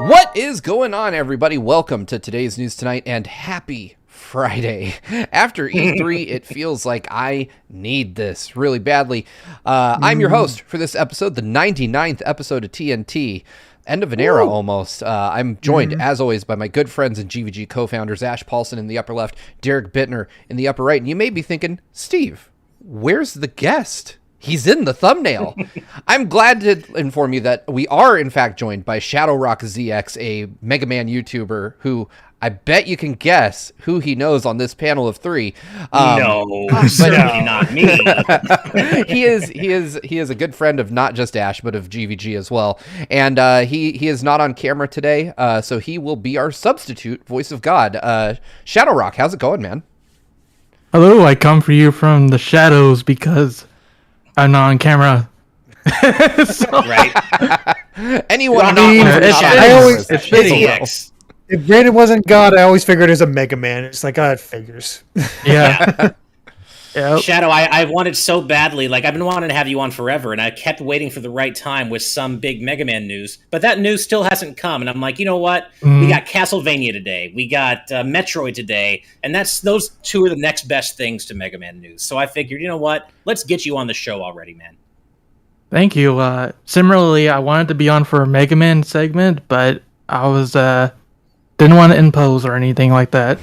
What is going on, everybody? Welcome to today's News Tonight, and happy Friday. After E3, it feels like I need this really badly. I'm your host for this episode, the 99th episode of TNT. End of an era, almost. I'm joined, as always, by my good friends and GVG co-founders, Ash Paulson in the upper left, Derek Bittner in the upper right. And you may be thinking, Steve, where's the guest? He's in the thumbnail. I'm glad to inform you that we are, in fact, joined by ShadowRockZX, a Mega Man YouTuber who I bet you can guess who he knows on this panel of three. Certainly not me. He is a good friend of not just Ash, but of GVG as well. And he is not on camera today, so he will be our substitute voice of God. ShadowRock, how's it going, man? Hello, I come for you from the shadows because I'm not on camera. Right. Anyone If Brandon wasn't God, I always figured it was a Mega Man. It's like, it figures. Yeah. Yep. Shadow, I wanted so badly. Like, I've been wanting to have you on forever, and I kept waiting for the right time with some big Mega Man news. But that news still hasn't come, and I'm like, you know what? We got Castlevania today. We got Metroid today, and those two are the next best things to Mega Man news. So I figured, you know what? Let's get you on the show already, man. Thank you. Similarly, I wanted to be on for a Mega Man segment, but I was didn't want to impose or anything like that.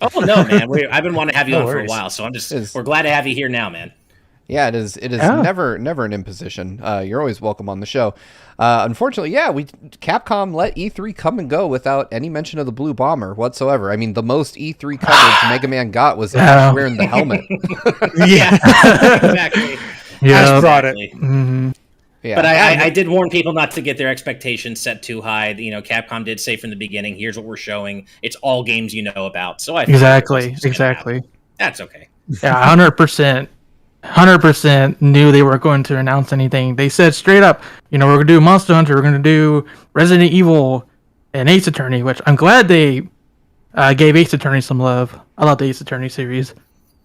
Oh no, man! I've been wanting to have you on for a while, so we're glad to have you here now, man. Yeah, it is never an imposition. You're always welcome on the show. Unfortunately, Capcom let E3 come and go without any mention of the Blue Bomber whatsoever. I mean, the most E3 coverage Mega Man got was Ash wearing the helmet. Yeah, exactly. Yeah, Ash brought it. Mm-hmm. Yeah, but I did warn people not to get their expectations set too high. You know, Capcom did say from the beginning, "Here's what we're showing. It's all games you know about." So I exactly. That's okay. Yeah, 100% knew they were going to announce anything. They said straight up, we're going to do Monster Hunter, we're going to do Resident Evil, and Ace Attorney. Which I'm glad they gave Ace Attorney some love. I love the Ace Attorney series.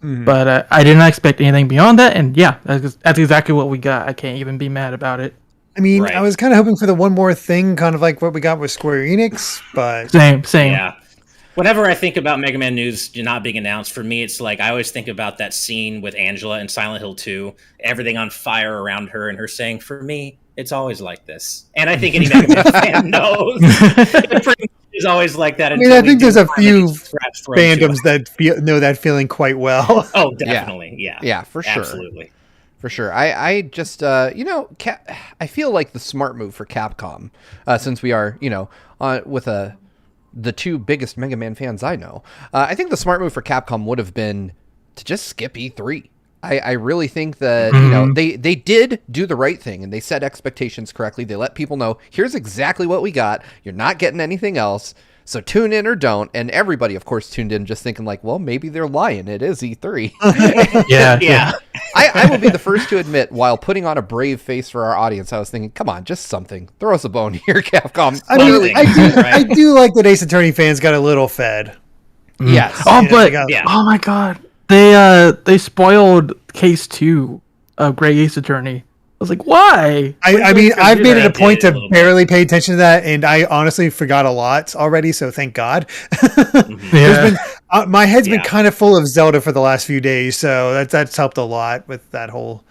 But I didn't expect anything beyond that, and that's exactly what we got. I can't even be mad about it. I mean, right. I was kind of hoping for the one more thing, kind of like what we got with Square Enix, but... Same. Yeah. Whenever I think about Mega Man news not being announced, for me, it's like I always think about that scene with Angela in Silent Hill 2, everything on fire around her, and her saying, "For me, it's always like this." And I think any Mega Man fan knows. It pretty much is always like that. I mean, I think there's a few fandoms that know that feeling quite well. Oh, definitely. Yeah, for sure. Absolutely. For sure. I just, I feel like the smart move for Capcom, since we are, with the two biggest Mega Man fans I know, I think the smart move for Capcom would have been to just skip E3. I really think that, they did do the right thing, and they set expectations correctly. They let people know, here's exactly what we got. You're not getting anything else. So tune in or don't. And everybody, of course, tuned in just thinking like, well, maybe they're lying. It is E3. Yeah. I will be the first to admit, while putting on a brave face for our audience, I was thinking, come on, just something. Throw us a bone here, Capcom. I do like that Ace Attorney fans got a little fed. Yes. Oh, oh my God. They spoiled Case 2 of Great Ace Attorney. I was like, why? I mean, I've made it a point to barely pay attention to that, and I honestly forgot a lot already, so thank God. My head's been kind of full of Zelda for the last few days, so that's helped a lot with that whole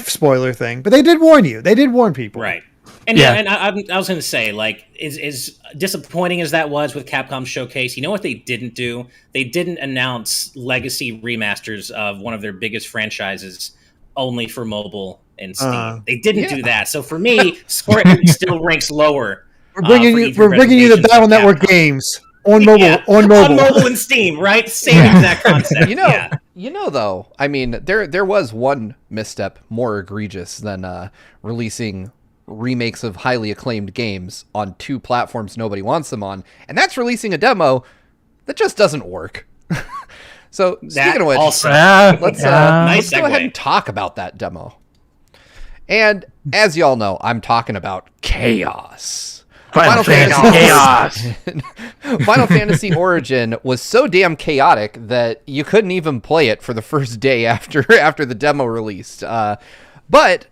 spoiler thing. But they did warn you. They did warn people. Right. And I was going to say, like, as disappointing as that was with Capcom Showcase, you know what they didn't do? They didn't announce legacy remasters of one of their biggest franchises only for mobile and Steam. They didn't do that. So for me, Square Enix still ranks lower. We're bringing you the Battle Network games on mobile. On mobile and Steam, right? Same exact concept. Though, I mean, there was one misstep more egregious than releasing remakes of highly acclaimed games on two platforms nobody wants them on, and that's releasing a demo that just doesn't work. So, speaking of which, let's go ahead and talk about that demo. And as y'all know, I'm talking about Chaos. Final Fantasy Chaos. Final Fantasy Origin was so damn chaotic that you couldn't even play it for the first day after the demo released. But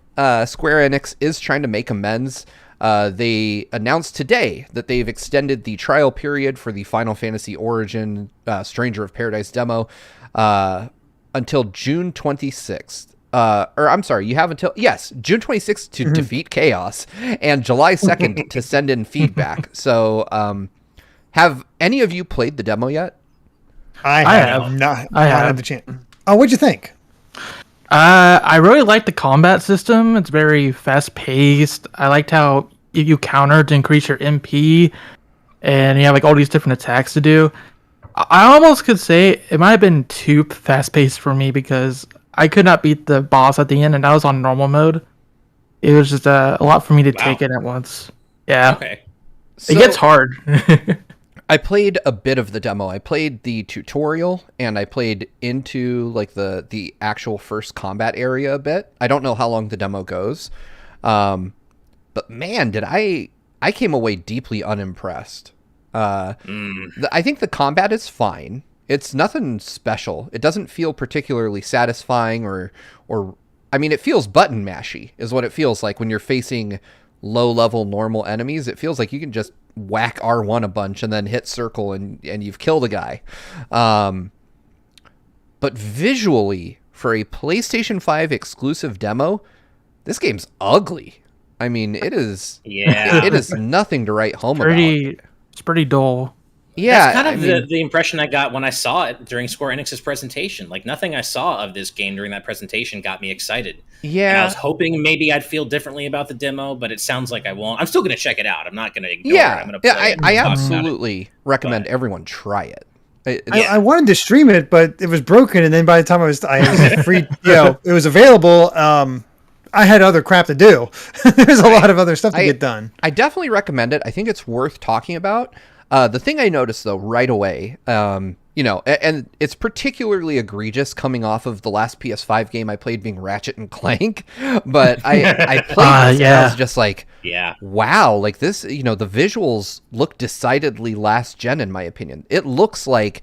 Square Enix is trying to make amends. They announced today that they've extended the trial period for the Final Fantasy Origin Stranger of Paradise demo until June 26th. Or I'm sorry, you have until, June 26th to defeat chaos and July 2nd to send in feedback. So have any of you played the demo yet? I have not had the chance. Oh, what'd you think? I really like the combat system. It's very fast paced. I liked how you counter to increase your MP, and you have like all these different attacks to do. I almost could say it might have been too fast paced for me because I could not beat the boss at the end, and I was on normal mode. It was just a lot for me to take in at once. Yeah. Okay. It gets hard. I played a bit of the demo. I played the tutorial and I played into like the actual first combat area a bit. I don't know how long the demo goes. But man, I came away deeply unimpressed. I think the combat is fine. It's nothing special. It doesn't feel particularly satisfying or I mean, it feels button mashy is what it feels like when you're facing low-level normal enemies. It feels like you can just whack R1 a bunch and then hit circle and you've killed a guy. But visually, for a PlayStation 5 exclusive demo, this game's ugly. I mean, it is. Yeah. It is nothing to write home about. It's pretty dull. Yeah, that's kind of the impression I got when I saw it during Square Enix's presentation. Like, nothing I saw of this game during that presentation got me excited. Yeah. And I was hoping maybe I'd feel differently about the demo, but it sounds like I won't. I'm still going to check it out. I'm not going to ignore it. I'm going to play it. I absolutely recommend everyone try it. I wanted to stream it, but it was broken, and then by the time I was free, it was available. I had other crap to do. There's a lot of other stuff to get done. I definitely recommend it. I think it's worth talking about. The thing I noticed, though, right away, and it's particularly egregious coming off of the last PS5 game I played being Ratchet and Clank, but I played this and I was just like, wow, like this, the visuals look decidedly last gen in my opinion. It looks like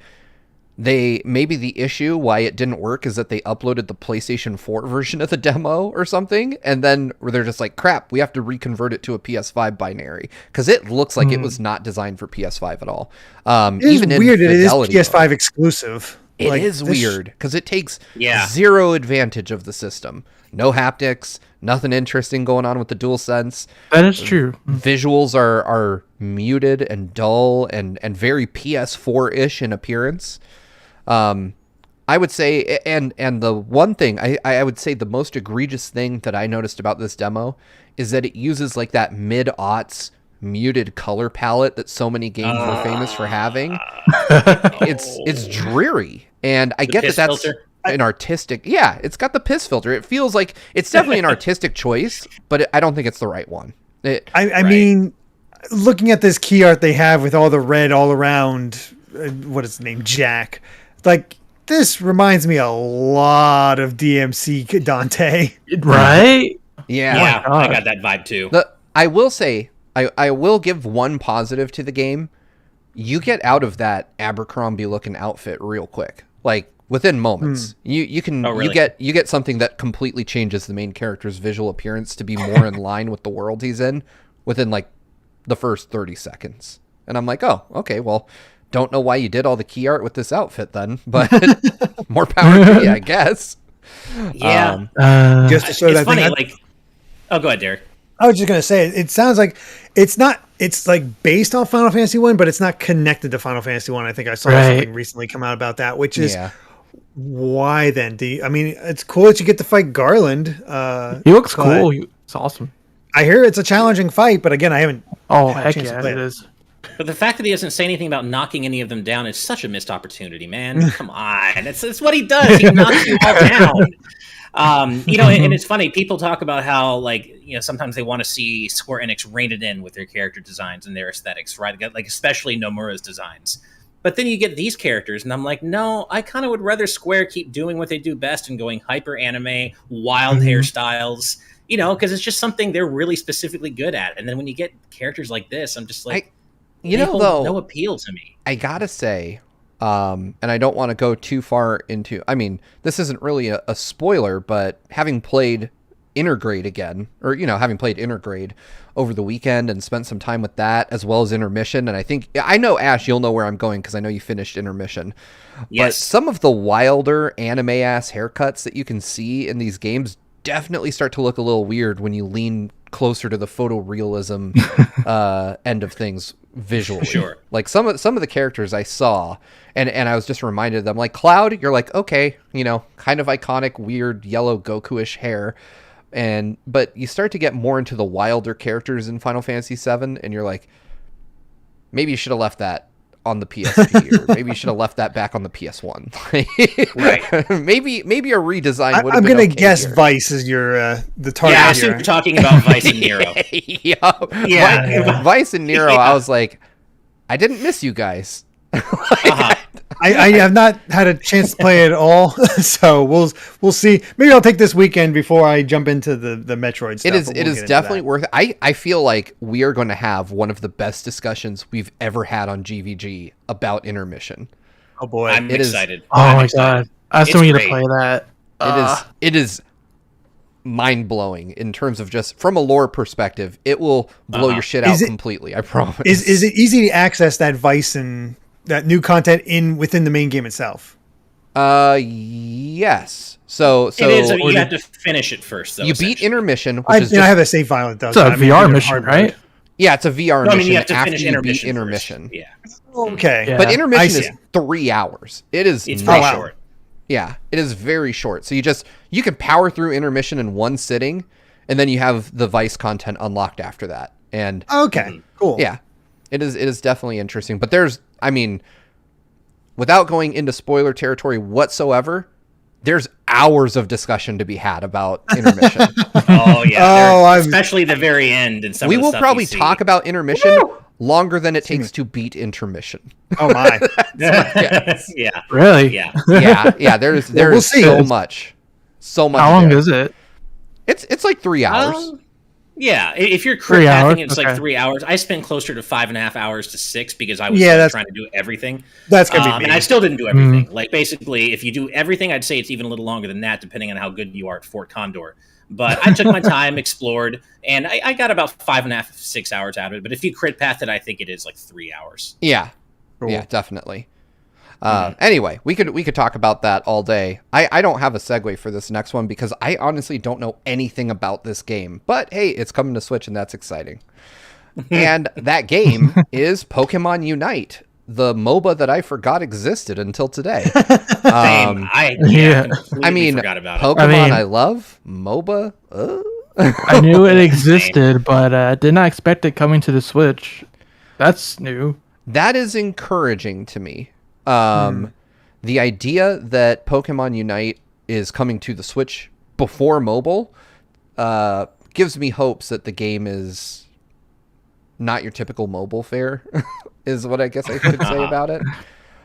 maybe the issue why it didn't work is that they uploaded the PlayStation 4 version of the demo or something, and then they're just like, crap, we have to reconvert it to a PS5 binary, because it looks like it was not designed for PS5 at all. It is weird that it is PS5 exclusive. It is weird, because it takes zero advantage of the system. No haptics, nothing interesting going on with the DualSense. That is true. Visuals are muted and dull and very PS4-ish in appearance. I would say, and the one thing I would say the most egregious thing that I noticed about this demo is that it uses like that mid-aughts muted color palette that so many games were famous for having. It's dreary, and I get that that's an artistic. Yeah, it's got the piss filter. It feels like it's definitely an artistic choice, but I don't think it's the right one. I mean, looking at this key art they have with all the red all around, what is the name, Jack? Like, this reminds me a lot of DMC Dante. Right? Yeah, I got that vibe too. I will say, I will give one positive to the game. You get out of that Abercrombie-looking outfit real quick, like within moments. You can you get something that completely changes the main character's visual appearance to be more in line with the world he's in within like the first 30 seconds. And I'm like, oh, okay, well. Don't know why you did all the key art with this outfit then, but more power to you, I guess. Yeah. Just to show it's that funny, thing. Oh, go ahead, Derek. I was just going to say, it sounds like it's like based on Final Fantasy 1, but it's not connected to Final Fantasy 1. I think I saw something recently come out about that, which is why then? I mean, it's cool that you get to fight Garland. He looks cool. It's awesome. I hear it's a challenging fight, but again, I haven't. Heck yeah, it is. But the fact that he doesn't say anything about knocking any of them down is such a missed opportunity, man. Come on. It's what he does. He knocks you all down. And it's funny. People talk about how, sometimes they want to see Square Enix rein it in with their character designs and their aesthetics, right? Like, especially Nomura's designs. But then you get these characters, and I'm like, no, I kind of would rather Square keep doing what they do best and going hyper anime, wild hairstyles, because it's just something they're really specifically good at. And then when you get characters like this, I'm just like... no appeal to me. I gotta say, and I don't want to go too far into. I mean, this isn't really a spoiler, but having played Intergrade again, or, having played Intergrade over the weekend and spent some time with that, as well as Intermission. And I know, Ash, you'll know where I'm going because I know you finished Intermission. Yes. But some of the wilder anime-ass haircuts that you can see in these games definitely start to look a little weird when you lean closer to the photorealism end of things visually. Sure. Like some of the characters I saw, and I was just reminded of them, like Cloud, you're like, okay, kind of iconic, weird, yellow Goku-ish hair. But you start to get more into the wilder characters in Final Fantasy VII, and you're like, maybe you should have left that on the PSP, or maybe you should have left that back on the PS1. Right. Maybe a redesign would have I'm been going to okay guess here. Vice is your the target. Yeah, I assume you're talking about Vice and Nero. Yeah. Vice and Nero, yeah. I was like, I didn't miss you guys. I have not had a chance to play it all, so we'll see. Maybe I'll take this weekend before I jump into the Metroid stuff. It is definitely worth it. I feel like we are going to have one of the best discussions we've ever had on GVG about Intermission. Oh boy, I'm excited. Oh my god, I still need to play that. It is mind blowing in terms of just from a lore perspective. It will blow your shit out completely. I promise. Is it easy to access that Vice and that new content within the main game itself? Yes. So it is. You have to finish it first, though. You beat Intermission, which I have a save file that does. It's a VR mission, right? Yeah, it's a VR mission. You have to after finish you beat Intermission. Yeah. Okay. Yeah. But Intermission is 3 hours. It's very short. Yeah, it is very short. So you can power through Intermission in one sitting, and then you have the Vice content unlocked after that. And okay, cool. Yeah, it is definitely interesting. But without going into spoiler territory whatsoever, there's hours of discussion to be had about Intermission. Oh yeah, especially the very end. And we will probably talk about Intermission longer than it takes to beat Intermission. Oh my! Yeah. Really? Yeah. There's so much. How long is it? It's like 3 hours. Yeah, if you're crit pathing, it's like 3 hours. I spent closer to 5.5 hours to 6 because I was trying to do everything. That's gonna be me. And I still didn't do everything. Like basically, if you do everything, I'd say it's even a little longer than that, depending on how good you are at Fort Condor. But I took my time, explored, and I got about 5.5, 6 hours out of it. But if you crit path it, I think it is like 3 hours. Yeah, cool. Yeah, definitely. Anyway, we could talk about that all day. I don't have a segue for this next one because I honestly don't know anything about this game. But hey, it's coming to Switch and that's exciting. And that game is Pokémon Unite, the MOBA that I forgot existed until today. Same. I forgot about Pokemon I love, MOBA. I knew it existed, but did not expect it coming to the Switch. That's new. That is encouraging to me. The idea that Pokemon Unite is coming to the Switch before mobile gives me hopes that the game is not your typical mobile fare, is what I guess I could say about it.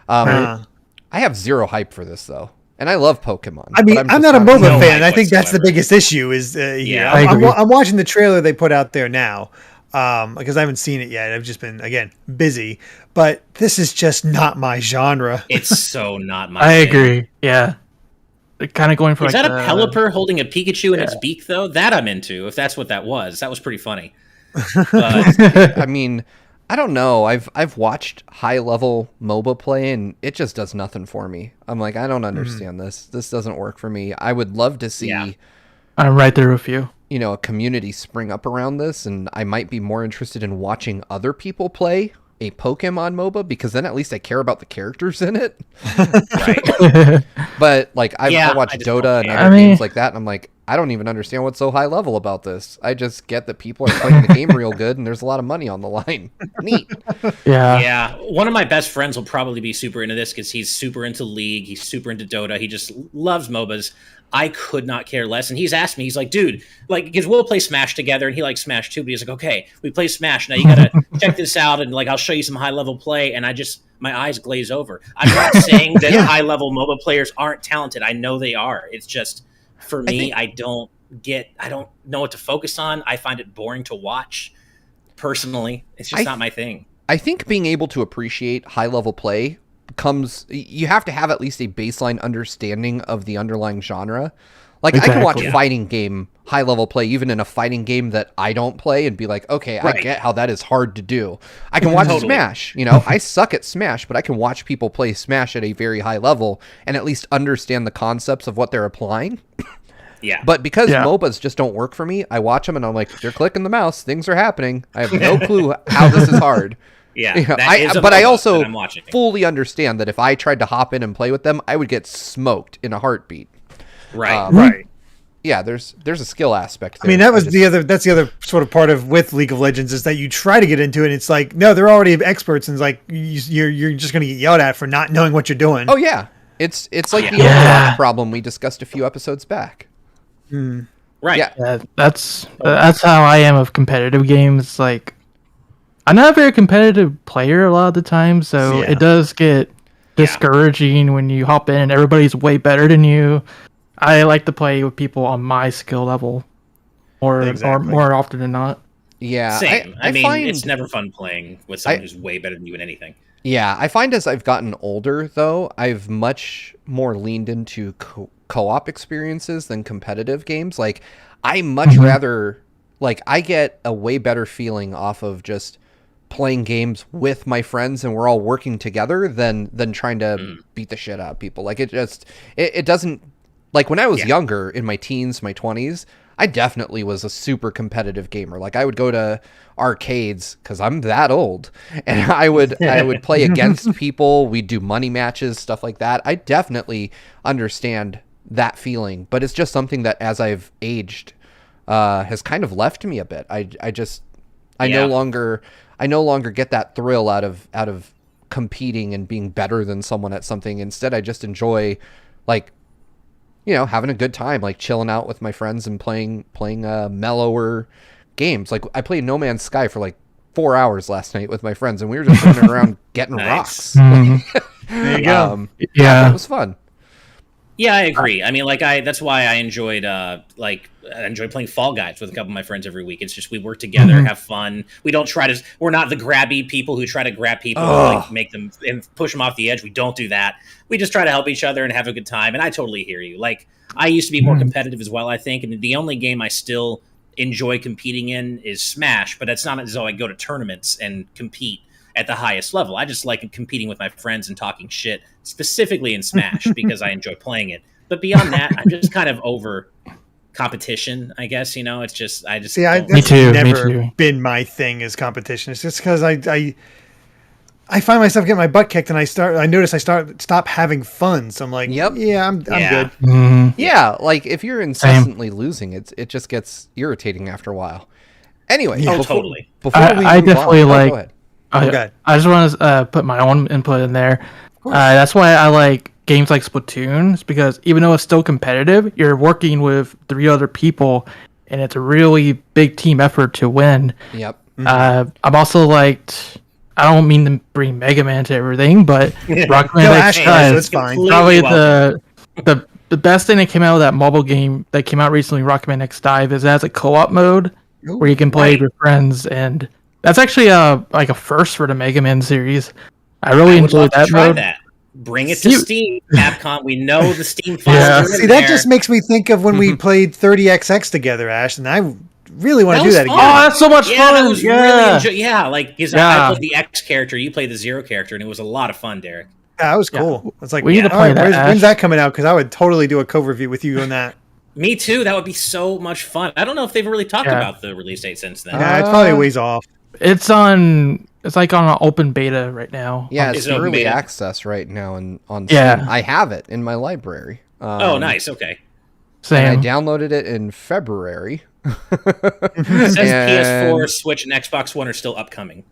I have zero hype for this, though. And I love Pokemon. I mean, I'm not a MOBA fan. I think that's the biggest issue. I'm watching the trailer they put out there now. Because I haven't seen it yet. I've just been, again, busy. But this is just not my genre. It's so not my I agree. Yeah. They're kind of going for Is that a Pelipper holding a Pikachu in its beak, though? That I'm into, if that's what that was. That was pretty funny. But, I mean, I don't know. I've watched high-level MOBA play, and it just does nothing for me. I'm like, I don't understand this. This doesn't work for me. I would love to see... Yeah. I'm right there with you. A community spring up around this, and I might be more interested in watching other people play a Pokemon MOBA because then at least I care about the characters in it. Right. But like I watched Dota and other games like that, and I'm like, I don't even understand what's so high level about this. I just get that people are playing the game real good and there's a lot of money on the line. Neat. Yeah. One of my best friends will probably be super into this because he's super into League. He's super into Dota. He just loves MOBAs. I could not care less. And he's asked me, he's like, dude, like, because we'll play Smash together and he likes Smash too, but he's like, okay, we play Smash. Now you got to check this out. And like, I'll show you some high level play. And my eyes glaze over. I'm not saying that high level MOBA players aren't talented. I know they are. It's just, for me, I don't know what to focus on. I find it boring to watch personally. It's just not my thing. I think being able to appreciate high level play you have to have at least a baseline understanding of the underlying genre. Like, I can watch fighting game high-level play, even in a fighting game that I don't play, and be like, okay, I get how that is hard to do. I can watch Smash, you know? I suck at Smash, but I can watch people play Smash at a very high level and at least understand the concepts of what they're applying. Yeah. But because MOBAs just don't work for me, I watch them and I'm like, you're clicking the mouse, things are happening. I have no clue how this is hard. Yeah, you know, but I also fully understand that if I tried to hop in and play with them, I would get smoked in a heartbeat. Right. Right. Yeah, there's a skill aspect there. I mean, that's the other sort of part of with League of Legends is that you try to get into it and it's like, no, they're already experts, and it's like you're just going to get yelled at for not knowing what you're doing. Oh yeah. It's like the Overwatch problem we discussed a few episodes back. Right. Yeah. That's how I am of competitive games. Like, I'm not a very competitive player a lot of the time, so it does get discouraging when you hop in and everybody's way better than you. I like to play with people on my skill level, or more often than not. Yeah, same. I mean, it's never fun playing with someone who's way better than you in anything. Yeah, I find as I've gotten older, though, I've much more leaned into co-op experiences than competitive games. Like, I much rather, like, I get a way better feeling off of just playing games with my friends and we're all working together than trying to beat the shit out of people. Like, it doesn't. Like, when I was younger, in my teens, my 20s, I definitely was a super competitive gamer. Like, I would go to arcades, because I'm that old, and I would play against people. We'd do money matches, stuff like that. I definitely understand that feeling, but it's just something that, as I've aged, has kind of left me a bit. I no longer get that thrill out of competing and being better than someone at something. Instead, I just enjoy, like, you know, having a good time, like chilling out with my friends and playing mellower games. Like, I played No Man's Sky for like 4 hours last night with my friends, and we were just running around getting rocks. There you go. It was fun. Yeah, I agree. I mean, like, that's why I enjoyed playing Fall Guys with a couple of my friends every week. It's just we work together, have fun. We're not the grabby people who try to grab people and like make them and push them off the edge. We don't do that. We just try to help each other and have a good time. And I totally hear you. Like, I used to be more competitive as well, I think. And the only game I still enjoy competing in is Smash, but it's not as though I go to tournaments and compete at the highest level. I just like competing with my friends and talking shit, specifically in Smash, because I enjoy playing it. But beyond that, I'm just kind of over competition, I guess. You know, it's just that's never been my thing is competition. It's just because I find myself getting my butt kicked, and I stop having fun. So I'm like, I'm good. Yeah, like if you're incessantly losing, it just gets irritating after a while. Anyway, totally. Before we I definitely go ahead. I just want to put my own input in there. That's why I like games like Splatoon. It's because even though it's still competitive, you're working with 3 other people, and it's a really big team effort to win. Yep. I'm also liked. I don't mean to bring Mega Man to everything, but Rockman X is probably the best thing that came out of that mobile game that came out recently. Rockman X Dive is it has a co-op mode where you can play with friends, and that's actually a first for the Mega Man series. I really enjoyed that mode. Bring it to Steam, Capcom. We know the Steam files. See, that just makes me think of when we played 30XX together, Ash, and I really want to do that again. Oh, that's so much fun! That was really I played the X character, you played the Zero character, and it was a lot of fun, Derek. Yeah, that was cool. It's like, we need to play that. When's that coming out? Because I would totally do a co-review with you on that. Me too. That would be so much fun. I don't know if they've really talked about the release date since then. Yeah, it's probably a ways off. It's like on an open beta right now. Yeah, it's early access right now on Steam. I have it in my library. Oh, nice. Okay. Same. And I downloaded it in February. It says PS4, Switch, and Xbox One are still upcoming.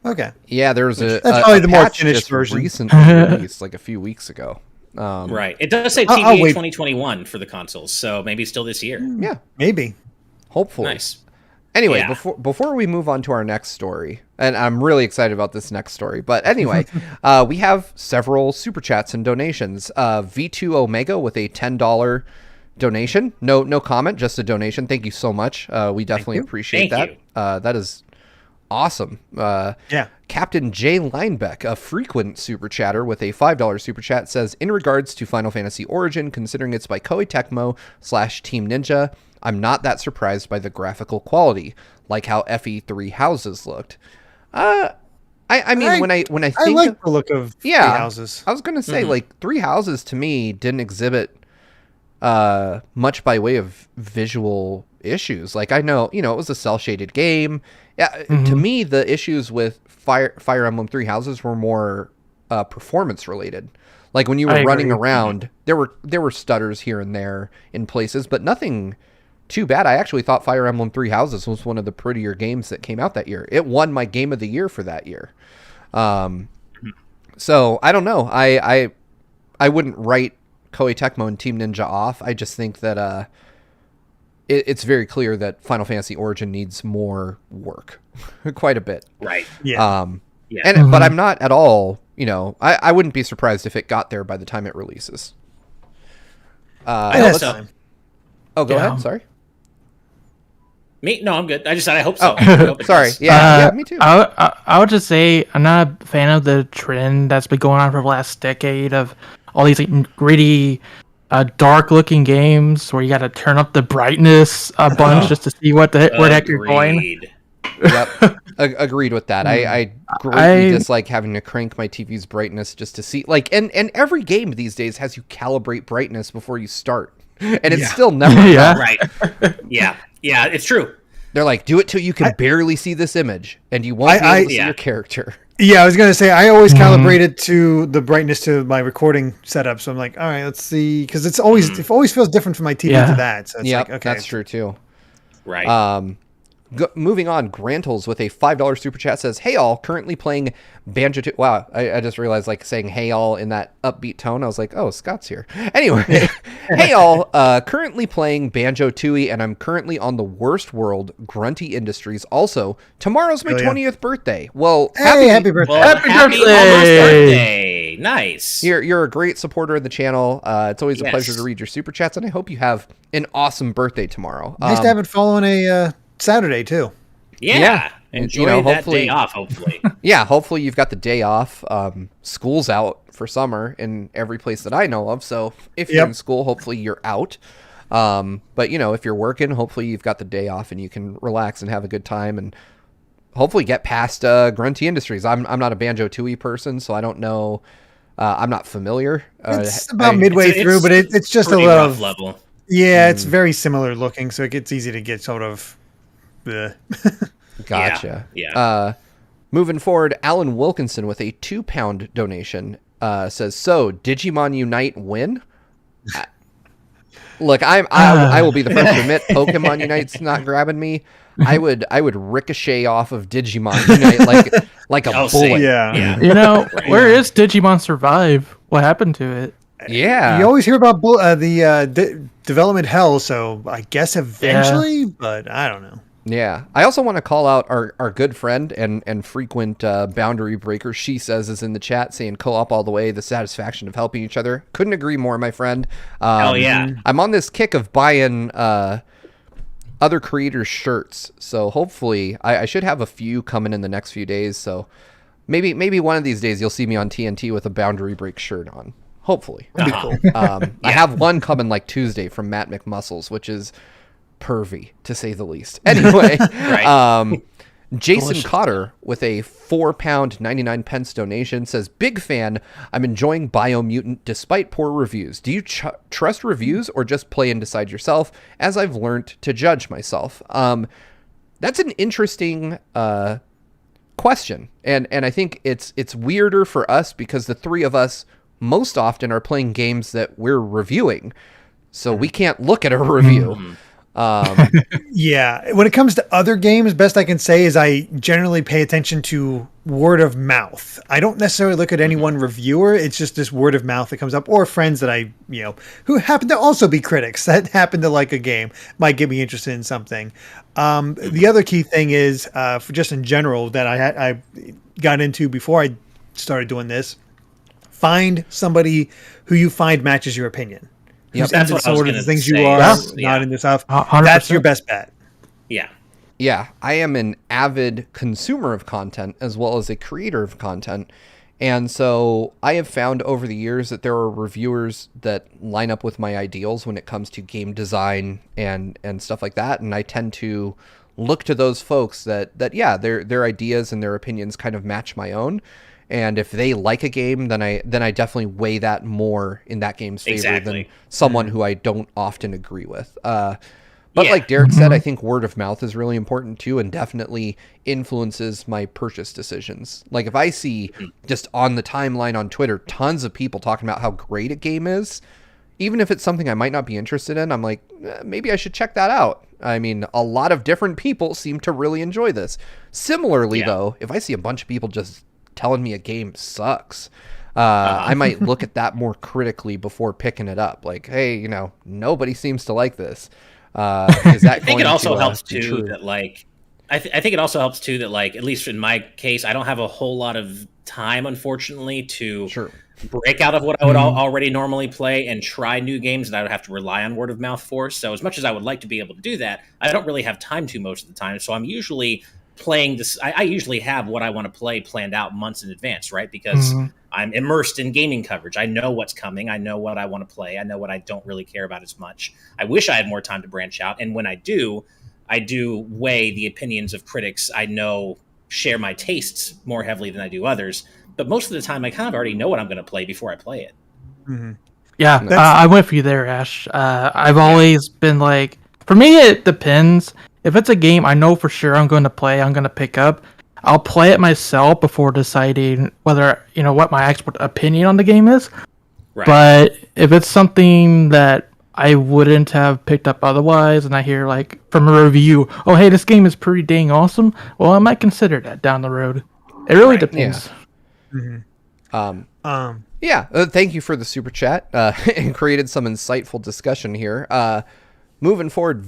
Okay. Yeah, there's that's probably the more finished version. Recently released, like a few weeks ago. Right. It does say TBA 2021 for the consoles, so maybe still this year. Yeah, maybe. Hopefully. Nice. Anyway, before we move on to our next story, and I'm really excited about this next story, but anyway, we have several super chats and donations. V2 Omega with a $10 donation. No comment, just a donation. Thank you so much. We definitely appreciate that. That is Awesome. Captain J. Linebeck, a frequent super chatter with a $5 super chat, says, in regards to Final Fantasy Origin, considering it's by Koei Tecmo / Team Ninja, I'm not that surprised by the graphical quality, like how FE3 houses looked. I mean, when I think I like the look of Three Houses. I was going to say, like, Three Houses to me didn't exhibit much by way of visual issues. Like, I know, it was a cell-shaded game. Yeah, to me, the issues with Fire Emblem Three Houses were more performance related. Like when you were running around, there were stutters here and there in places, but nothing too bad. I actually thought Fire Emblem Three Houses was one of the prettier games that came out that year. It won my Game of the Year for that year. So I don't know. I wouldn't write Koei Tecmo and Team Ninja off. I just think that it's very clear that Final Fantasy Origin needs more work, quite a bit. Right. Yeah. But I'm not at all. I wouldn't be surprised if it got there by the time it releases. I hope so. so. Oh, go ahead. Sorry. Me? No, I'm good. I just said I hope so. Oh, I hope sorry. Yeah, me too. I would just say I'm not a fan of the trend that's been going on for the last decade of all these gritty, dark-looking games where you got to turn up the brightness a bunch just to see where the heck you're going. Yep, agreed with that. I greatly dislike having to crank my TV's brightness just to see. Like, and every game these days has you calibrate brightness before you start, and it's still never done. Right. Yeah, it's true. They're like, do it till you can barely see this image, and you won't be able to see your character. Yeah, I was going to say, I always calibrate it to the brightness to my recording setup. So I'm like, all right, let's see. Because it always feels different from my TV to that. So it's like, okay. That's true too. Right. Moving on, Grantles with a $5 super chat says, hey all, currently playing Banjo. Wow, I just realized like saying hey all in that upbeat tone. I was like, oh, Scott's here. Anyway, hey all, currently playing Banjo Tooie, and I'm currently on the worst world, Grunty Industries. Also, tomorrow's my 20th birthday. Well, happy birthday. Well, happy birthday. Nice. You're a great supporter of the channel. It's always a pleasure to read your super chats, and I hope you have an awesome birthday tomorrow. Nice to have it following a Saturday too. Yeah. Enjoy that day off, hopefully. Yeah, hopefully you've got the day off. School's out for summer in every place that I know of, so if you're in school, hopefully you're out. But if you're working, hopefully you've got the day off and you can relax and have a good time and hopefully get past Grunty Industries. I'm not a Banjo Tooie person, so I don't know. I'm not familiar. It's about midway through, but it's just a little level. Yeah, it's very similar looking, so it gets easy to get sort of. Gotcha. Yeah. Moving forward, Alan Wilkinson with a £2 donation says, so Digimon Unite win? Look, I will be the first to admit Pokemon Unite's not grabbing me. I would ricochet off of Digimon Unite like a bullet. Yeah. Where is Digimon Survive? What happened to it? Yeah. You always hear about the development hell, so I guess eventually, but I don't know. Yeah. I also want to call out our good friend and frequent boundary breaker. She says is in the chat saying co-op all the way, the satisfaction of helping each other. Couldn't agree more, my friend. Hell yeah. I'm on this kick of buying other creators' shirts. So hopefully I should have a few coming in the next few days. So maybe one of these days you'll see me on TNT with a boundary break shirt on. Hopefully. That'd be cool. I have one coming like Tuesday from Matt McMuscles, which is pervy to say the least. Anyway, Jason Delicious. Cotter with a £4.99 donation says, big fan. I'm enjoying Biomutant despite poor reviews. Do you trust reviews or just play and decide yourself, as I've learned to judge myself? That's an interesting question. And I think it's weirder for us because the three of us most often are playing games that we're reviewing. So we can't look at a review. Yeah, when it comes to other games, best I can say is I generally pay attention to word of mouth. I don't necessarily look at any one reviewer. It's just this word of mouth that comes up, or friends that I, who happen to also be critics that happen to like a game might get me interested in something. The other key thing is, for just in general, that I got into before I started doing this, find somebody who you find matches your opinion. Yep, that's what I was sort going of to things say. you are not into stuff. 100%. That's your best bet. Yeah. Yeah, I am an avid consumer of content as well as a creator of content. And so I have found over the years that there are reviewers that line up with my ideals when it comes to game design and stuff like that. And I tend to look to those folks that yeah, their ideas and their opinions kind of match my own. And if they like a game, then I definitely weigh that more in that game's favor than someone who I don't often agree with. But like Derek said, I think word of mouth is really important too, and definitely influences my purchase decisions. Like if I see just on the timeline on Twitter, tons of people talking about how great a game is, even if it's something I might not be interested in, I'm like, maybe I should check that out. I mean, a lot of different people seem to really enjoy this. Similarly, though, if I see a bunch of people just telling me a game sucks, I might look at that more critically before picking it up. Like, hey, nobody seems to like this. Is that I think it also helps too that like I think it also helps too that like at least in my case I don't have a whole lot of time unfortunately to break out of what I would already normally play and try new games that I would have to rely on word of mouth for. So as much as I would like to be able to do that, I don't really have time to most of the time. So I'm usually playing this. I usually have what I want to play planned out months in advance, right? Because I'm immersed in gaming coverage. I know what's coming. I know what I want to play. I know what I don't really care about as much. I wish I had more time to branch out. And when I do weigh the opinions of critics I know share my tastes more heavily than I do others. But most of the time, I kind of already know what I'm going to play before I play it. Mm-hmm. Yeah, I went for you there, Ash. I've always been like, for me, it depends. If it's a game I know for sure I'm going to play, I'm going to pick up, I'll play it myself before deciding whether, what my expert opinion on the game is. Right. But if it's something that I wouldn't have picked up otherwise, and I hear like from a review, oh, hey, this game is pretty dang awesome, well, I might consider that down the road. It really depends. Yeah. Thank you for the super chat and created some insightful discussion here. Moving forward,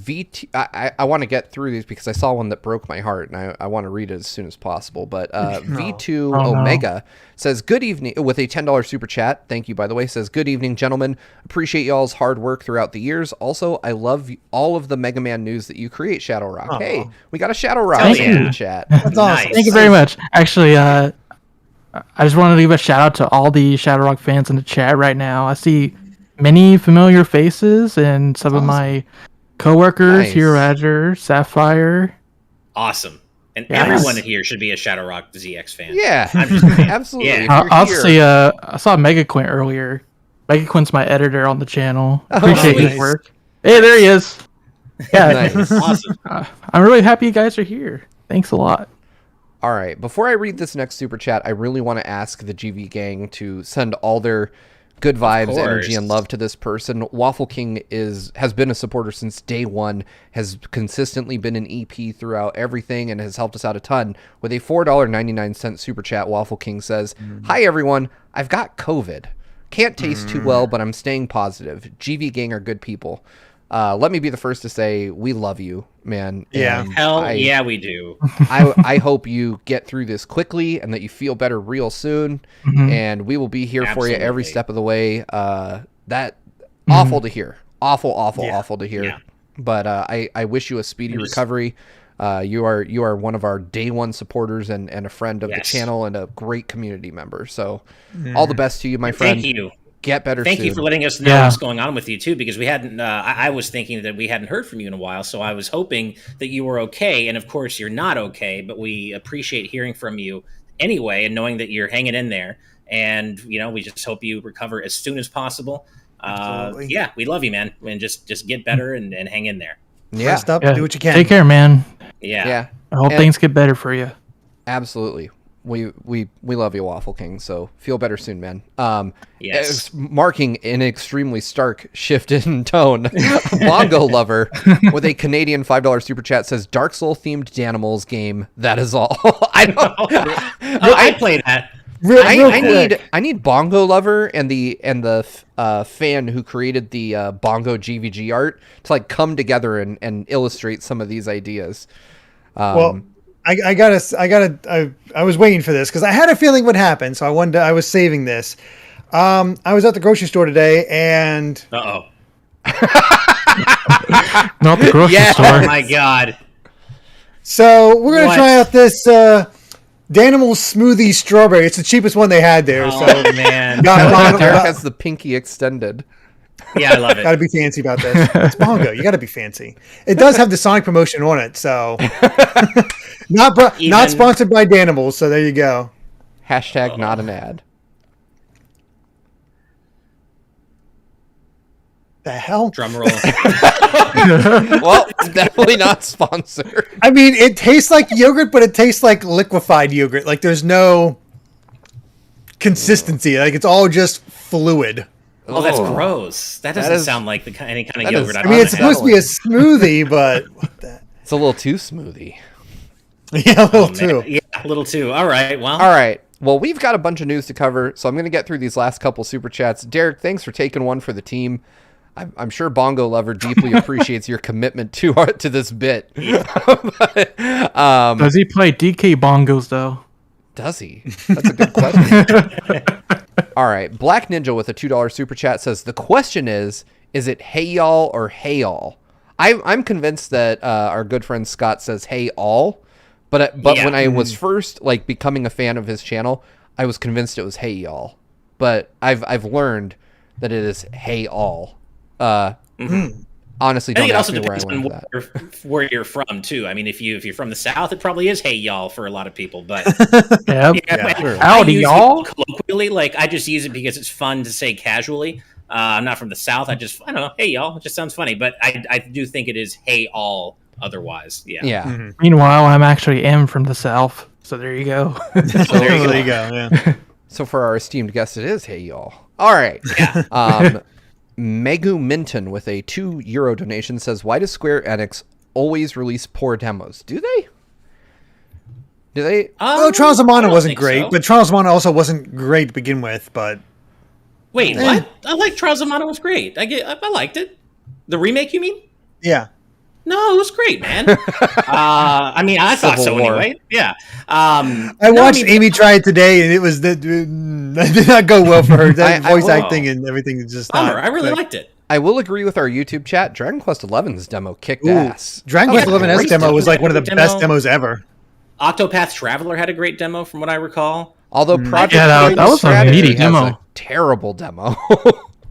I want to get through these because I saw one that broke my heart, and I want to read it as soon as possible. But V2 Omega says, good evening, with a $10 super chat. Thank you, by the way. Says, good evening, gentlemen. Appreciate y'all's hard work throughout the years. Also, I love all of the Mega Man news that you create, ShadowRock. Hey, we got a ShadowRock super chat. That's awesome. Nice. Thank you very much. Actually, I just want to leave a shout out to all the ShadowRock fans in the chat right now. I see many familiar faces and some of my coworkers, Hero Badger, Sapphire. Awesome. And everyone here should be a ShadowRockZX fan. Yeah, absolutely. Yeah. I'll say I saw Megaquint earlier. Megaquint's my editor on the channel. Appreciate his work. Hey, there he is. Yeah, nice. Awesome. I'm really happy you guys are here. Thanks a lot. All right, before I read this next super chat, I really want to ask the GV gang to send all their good vibes, energy, and love to this person. Waffle King has been a supporter since day one, has consistently been an EP throughout everything, and has helped us out a ton. With a $4.99 super chat, Waffle King says, hi, everyone. I've got COVID. Can't taste too well, but I'm staying positive. GV gang are good people. Let me be the first to say we love you, man. Yeah. Yeah, we do. I hope you get through this quickly and that you feel better real soon. And we will be here for you every step of the way. Awful to hear. Awful to hear. Yeah. But I wish you a speedy recovery. You are one of our day one supporters and a friend of the channel and a great community member. So all the best to you, my friend. Thank you. Get better soon. Thank you for letting us know what's going on with you, too, because we hadn't. I was thinking that we hadn't heard from you in a while, so I was hoping that you were okay. And, of course, you're not okay, but we appreciate hearing from you anyway and knowing that you're hanging in there. And, we just hope you recover as soon as possible. Yeah, we love you, man. And just get better and hang in there. Yeah. Rest up, do what you can. Take care, man. Yeah. I hope things get better for you. Absolutely. We love you, Waffle King, so feel better soon, man. Yes. Marking an extremely stark shift in tone, Bongo Lover with a Canadian $5 super chat says, Dark Soul themed Danimals game, that is all. I played that. I need Bongo Lover and the fan who created the Bongo GVG art to come together and illustrate some of these ideas. I was waiting for this because I had a feeling what happened, so I was saving this. I was at the grocery store today, and not the grocery store. Oh my god! So we're gonna What? try out this Danimal Smoothie Strawberry. It's the cheapest one they had there. Oh So man, Derek has the pinky extended. yeah, I love it. got to be fancy about this. It's Bongo. You got to be fancy. It does have the Sonic promotion on it, so not sponsored by Danimals. So there you go. Hashtag not an ad. The hell? Drum roll. Well, it's definitely not sponsored. I mean, it tastes like yogurt, but it tastes like liquefied yogurt. Like there's no consistency. Like it's all just fluid. Oh, that's gross. That doesn't sound like any kind of yogurt. I mean, it's supposed to be a smoothie, but it's a little too smoothie. Yeah, a little too. Yeah, a little too. All right. Well, we've got a bunch of news to cover, so I'm going to get through these last couple super chats. Derek, thanks for taking one for the team. I'm sure Bongo Lover deeply appreciates your commitment to this bit. But, does he play DK bongos though? Does he? That's a good question. All right, Black Ninja with a $2 super chat says the question is it hey y'all or hey all? I'm convinced that our good friend Scott says hey all, but when I was first like becoming a fan of his channel, I was convinced it was hey y'all. But I've learned that it is hey all. Honestly, don't ask me where I learned that. Where you're from too. I mean, if you're from the South, it probably is hey y'all for a lot of people. But Howdy y'all. Colloquially, like I just use it because it's fun to say casually. I'm not from the South. I don't know. Hey y'all, it just sounds funny. But I do think it is hey all. Otherwise, yeah. Mm-hmm. Meanwhile, I'm actually from the South, so there you go. There you go. Yeah. So for our esteemed guest, it is hey y'all. All right. Yeah. Megu Minton with a €2 donation says, why does Square Enix always release poor demos? Do they? Well, Trials of Mana wasn't great, but Trials of Mana also wasn't great to begin with, but... Wait, what? I like Trials of Mana was great. I liked it. The remake, you mean? Yeah. No, it was great, man. I mean, I thought so anyway. Yeah. I watched Amy try it today, and that did not go well for her. That voice acting and everything is just not. I really liked it. I will agree with our YouTube chat. Dragon Quest XI's demo kicked ass. Dragon Quest XI's demo was like one of the best demos ever. Octopath Traveler had a great demo, from what I recall. Although Project that was a meaty demo. A terrible demo.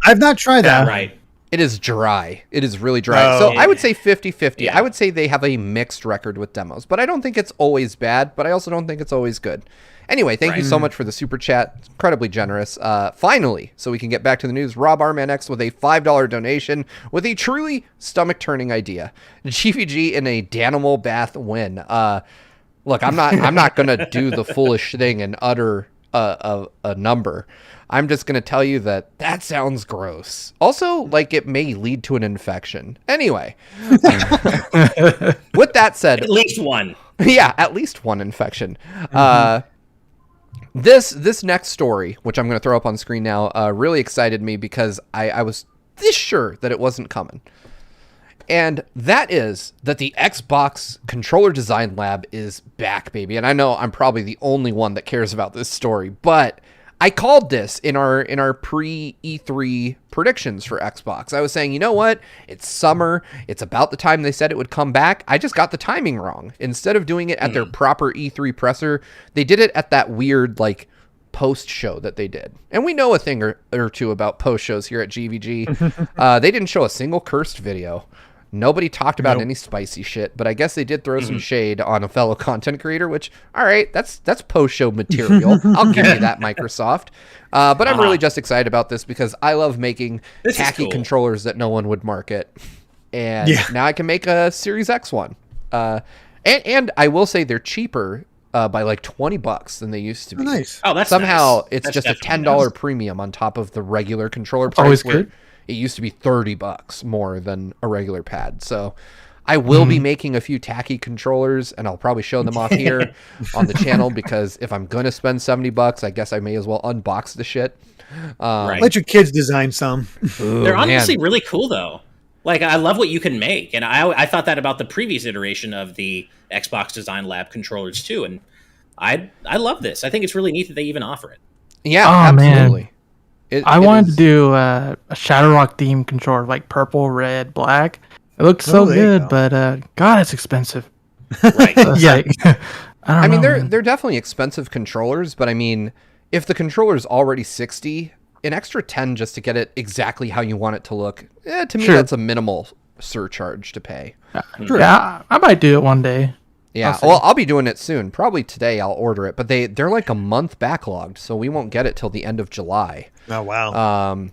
I've not tried that. Right. It is dry. It is really dry. So I would say 50-50. Yeah. I would say they have a mixed record with demos, but I don't think it's always bad, but I also don't think it's always good. Anyway, thank you so much for the super chat. It's incredibly generous. Finally, so we can get back to the news, Rob Arman with a $5 donation with a truly stomach-turning idea. GVG in a Danimal bath win. Look, I'm not going to do the foolish thing and utter a number. I'm just going to tell you that sounds gross. Also, like it may lead to an infection. Anyway, with that said, at least one. Yeah, at least one infection. This next story, which I'm going to throw up on screen now, really excited me because I was this sure that it wasn't coming. And that is that the Xbox Controller Design Lab is back, baby. And I know I'm probably the only one that cares about this story, but I called this in our pre-E3 predictions for Xbox. I was saying, you know what? It's summer. It's about the time they said it would come back. I just got the timing wrong. Instead of doing it at their proper E3 presser, they did it at that weird, like, post show that they did. And we know a thing or two about post shows here at GVG. They didn't show a single cursed video. Nobody talked about any spicy shit, but I guess they did throw some shade on a fellow content creator, which, all right, that's post-show material. I'll give you that, Microsoft. But I'm really just excited about this because I love making tacky controllers that no one would market. And now I can make a Series X one. And I will say they're cheaper by like $20 than they used to be. Oh, nice. Oh, that's somehow nice. It's that's just a $10 premium on top of the regular controller price. Always good. It used to be $30 more than a regular pad. So I will be making a few tacky controllers, and I'll probably show them off here on the channel because if I'm going to spend $70, I guess I may as well unbox the shit. Right. Let your kids design some. Ooh, they're honestly really cool, though. Like, I love what you can make. And I thought that about the previous iteration of the Xbox Design Lab controllers, too. And I love this. I think it's really neat that they even offer it. Yeah, absolutely. Man. I wanted to do a ShadowRock theme controller, like purple, red, black. It looked so good, but God, it's expensive. Right. Yeah. I mean, don't know, they're definitely expensive controllers, but I mean, if the controller's already $60, an extra $10 just to get it exactly how you want it to look, to me, that's a minimal surcharge to pay. Yeah, I might do it one day. Yeah, I'll be doing it soon. Probably today I'll order it, but they're like a month backlogged, so we won't get it till the end of July. Oh, wow.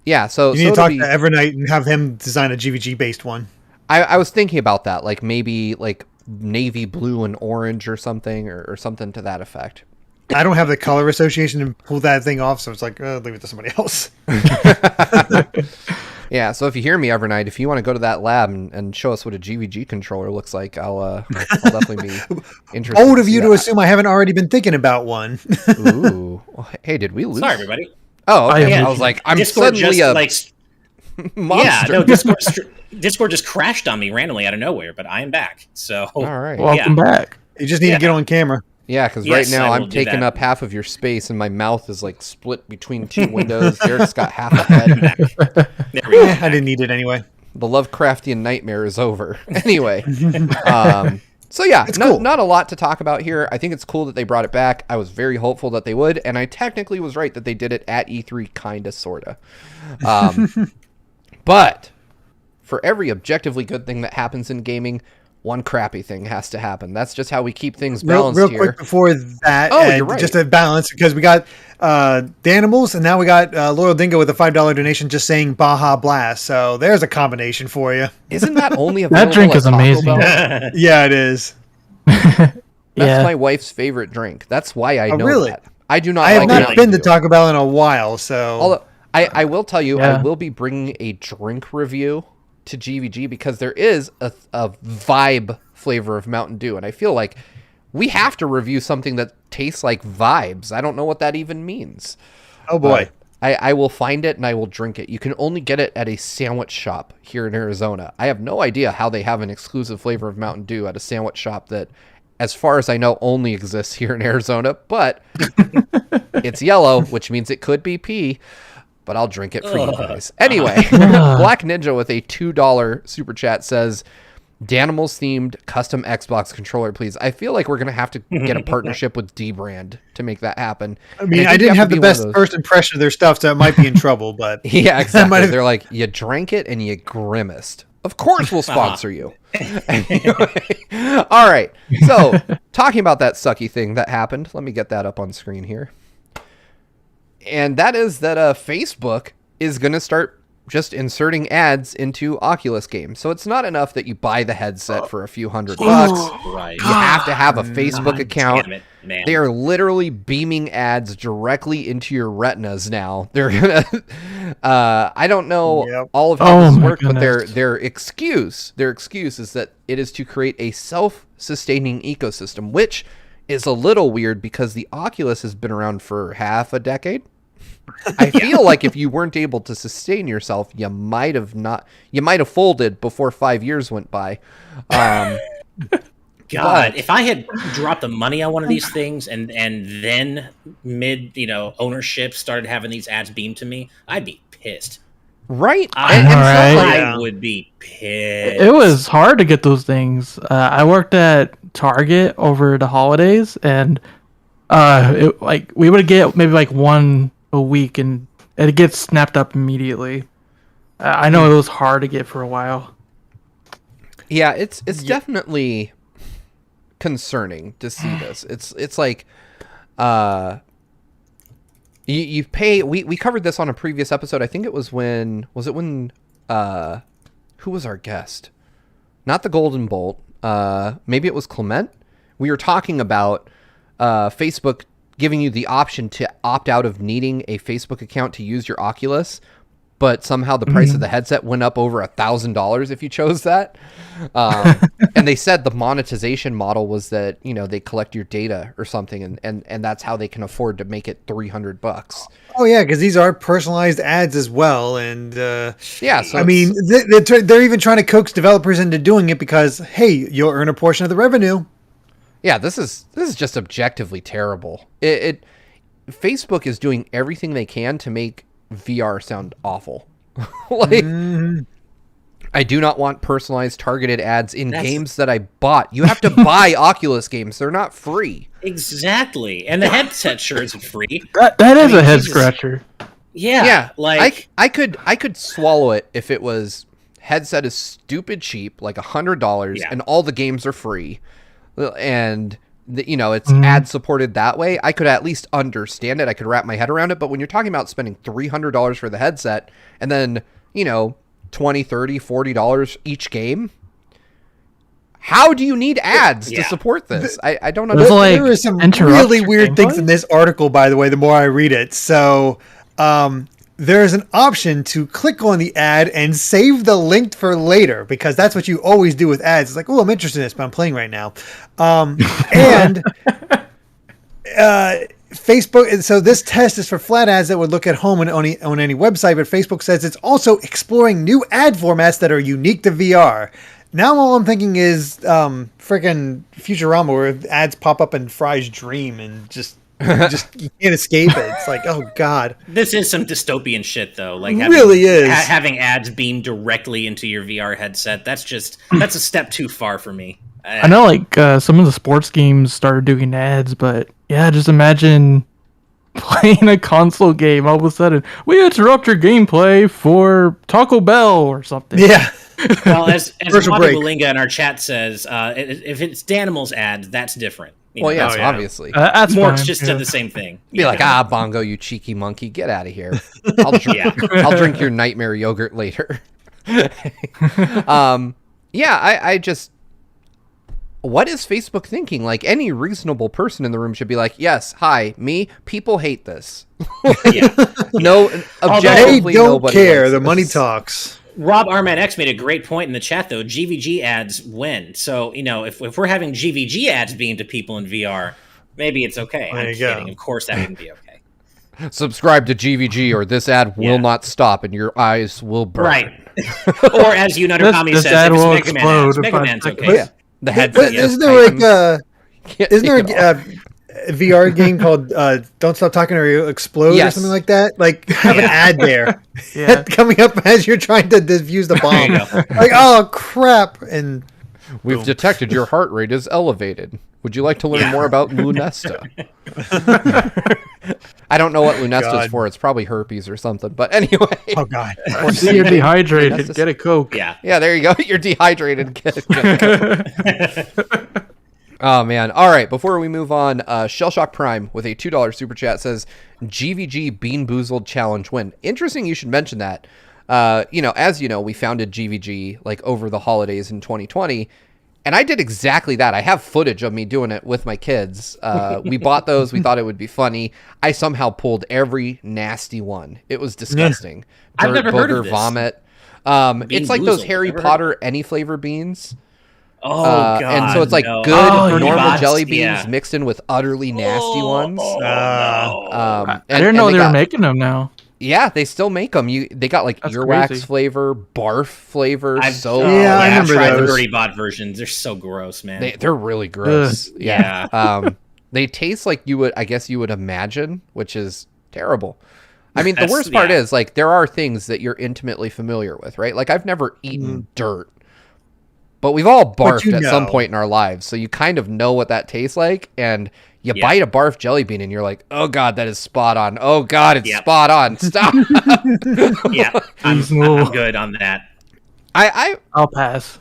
Yeah, so... You need to talk to Evernight and have him design a GVG-based one. I was thinking about that, like maybe like navy blue and orange or something, or something to that effect. I don't have the color association to pull that thing off, so it's like, leave it to somebody else. Yeah, so if you hear me Evernight, if you want to go to that lab and show us what a GVG controller looks like, I'll definitely be interested. Old of you to assume I haven't already been thinking about one. Ooh. Hey, did we lose? Sorry, everybody. Oh, okay. Yeah. I was like, I'm Discord suddenly just, monster. Yeah, no, Discord just crashed on me randomly out of nowhere, but I am back. So, all right. Welcome back. You just need to get on camera. Yeah, because right now I'm taking up half of your space, and my mouth is like split between two windows. Derek's got half a head. I didn't need it anyway. The Lovecraftian nightmare is over. Anyway, so yeah, cool. Not a lot to talk about here. I think it's cool that they brought it back. I was very hopeful that they would, and I technically was right that they did it at E3, kinda, sorta. But for every objectively good thing that happens in gaming, one crappy thing has to happen. That's just how we keep things balanced real here. Quick before that, you're right. Just a balance, because we got Danimals, and now we got Loyal Dingo with a $5 donation just saying Baja Blast. So there's a combination for you. Isn't that only available That drink at is Taco amazing. Bell? Yeah, it is. That's my wife's favorite drink. That's why I know really? that. I do not. I have like not Mountain been to Dew. Taco Bell in a while, so. Although I will tell you, I Yeah. will be bringing a drink review to GVG because there is a vibe flavor of Mountain Dew, and I feel like we have to review something that tastes like vibes. I don't know what that even means. Oh boy. I will find it and I will drink it. You can only get it at a sandwich shop here in Arizona. I have no idea how they have an exclusive flavor of Mountain Dew at a sandwich shop that, as far as I know, only exists here in Arizona, but it's yellow, which means it could be pee, but I'll drink it for you guys. Anyway, Black Ninja with a $2 super chat says, Danimals themed custom Xbox controller, please. I feel like we're going to have to get a partnership with D-Brand to make that happen. I mean, I didn't have the best first impression of their stuff, so it might be in trouble, but. Yeah, exactly. They're like, you drank it and you grimaced. Of course we'll sponsor you. Anyway, all right. So, talking about that sucky thing that happened, let me get that up on screen here. And that is that Facebook is going to start just inserting ads into Oculus games. So it's not enough that you buy the headset for a few $100. Right. You have to have a Facebook account. Damn it, man. They are literally beaming ads directly into your retinas now. They're gonna I don't know all of how this works, but their excuse is that it is to create a self-sustaining ecosystem, which is a little weird because the Oculus has been around for half a decade. I feel like if you weren't able to sustain yourself, you might have folded before 5 years went by. God, if I had dropped the money on one of these things and then mid ownership started having these ads beamed to me, I'd be pissed. Right? I would be pissed. It was hard to get those things. I worked at Target over the holidays, and we would get maybe like one a week, and it gets snapped up immediately. I know it was hard to get for a while. Yeah, it's definitely concerning to see this. It's like you pay. We covered this on a previous episode. I think it was when who was our guest? Not the Golden Bolt. Maybe it was Clement. We were talking about Facebook giving you the option to opt out of needing a Facebook account to use your Oculus, but somehow the price of the headset went up over $1,000 if you chose that. And they said the monetization model was that, they collect your data or something, and that's how they can afford to make it $300. Oh yeah, because these are personalized ads as well, and yeah. So I mean, they're even trying to coax developers into doing it because hey, you'll earn a portion of the revenue. Yeah, this is just objectively terrible. Facebook is doing everything they can to make VR sound awful. I do not want personalized targeted ads in games that I bought. You have to buy Oculus games. They're not free. Exactly. And the headset sure isn't free. That is a head scratcher. Yeah. Like I could swallow it if it was headset is stupid cheap, like $100, and all the games are free. And it's ad supported that way. I could at least understand it. I could wrap my head around it. But when you're talking about spending $300 for the headset and then, $20, $30, $40 each game, how do you need ads to support this? I don't understand. There are some really weird things in this article, by the way, the more I read it. So there's an option to click on the ad and save the link for later, because that's what you always do with ads. It's like, oh, I'm interested in this, but I'm playing right now. And Facebook. So this test is for flat ads that would look at home on any website, but Facebook says it's also exploring new ad formats that are unique to VR. Now all I'm thinking is freaking Futurama, where ads pop up in Fry's dream and just you can't escape it. It's like, oh god, this is some dystopian shit though. Like having ads beam directly into your VR headset. That's a step too far for me. I know, like some of the sports games started doing ads, but yeah, just imagine playing a console game. All of a sudden, we interrupt your gameplay for Taco Bell or something. Yeah. Well, as Monty Willinga in our chat says, if it's Danimals ads, that's different. Well, yes, obviously. Morks just said the same thing. Be like, Bongo, you cheeky monkey, get out of here. I'll drink your nightmare yogurt later. I just... What is Facebook thinking? Like, any reasonable person in the room should be like, yes, hi, me, people hate this. No, objectively, they don't nobody care. likes The this. money talks. Rob Arman X made a great point in the chat, though. GVG ads win. So, if we're having GVG ads being to people in VR, maybe it's okay. I'm kidding. Of course that wouldn't be okay. Subscribe to GVG or this ad will not stop and your eyes will burn. Right. Or as Nutterkami says, if it's Mega Man ads, Mega Man's okay. Yeah. The headset. Isn't there a VR game called Don't Stop Talking or You'll Explode or something like that? Like, have an ad there coming up as you're trying to defuse the bomb. Like, oh, crap. And we've detected your heart rate is elevated. Would you like to learn more about Lunesta? I don't know what Lunesta is for. It's probably herpes or something. But anyway. Oh, God. Or see you're dehydrated. Get a Coke. Yeah, there you go. You're dehydrated. Get a Coke. Oh, man. All right. Before we move on, Shellshock Prime with a $2 super chat says, GVG Bean Boozled Challenge win. Interesting you should mention that. As you know, we founded GVG like over the holidays in 2020. And I did exactly that. I have footage of me doing it with my kids. We bought those. We thought it would be funny. I somehow pulled every nasty one. It was disgusting. I've never heard of this. Vomit. It's like those Harry Potter any flavor beans. Oh, God. And so it's like good normal jelly beans mixed in with utterly nasty ones. I didn't know they were making them now. Yeah, they still make them. They got like earwax flavor, barf flavor. I remember tried the Dirty Bot versions. They're so gross, man. They're really gross. Yeah. They taste like you would imagine, which is terrible. I mean, the worst part is like there are things that you're intimately familiar with, right? Like I've never eaten dirt, but we've all barfed at some point in our lives, so you kind of know what that tastes like, and you bite a barf jelly bean and you're like, oh God, that is spot on. Oh God, it's spot on. Stop. I'm good on that. I'll pass.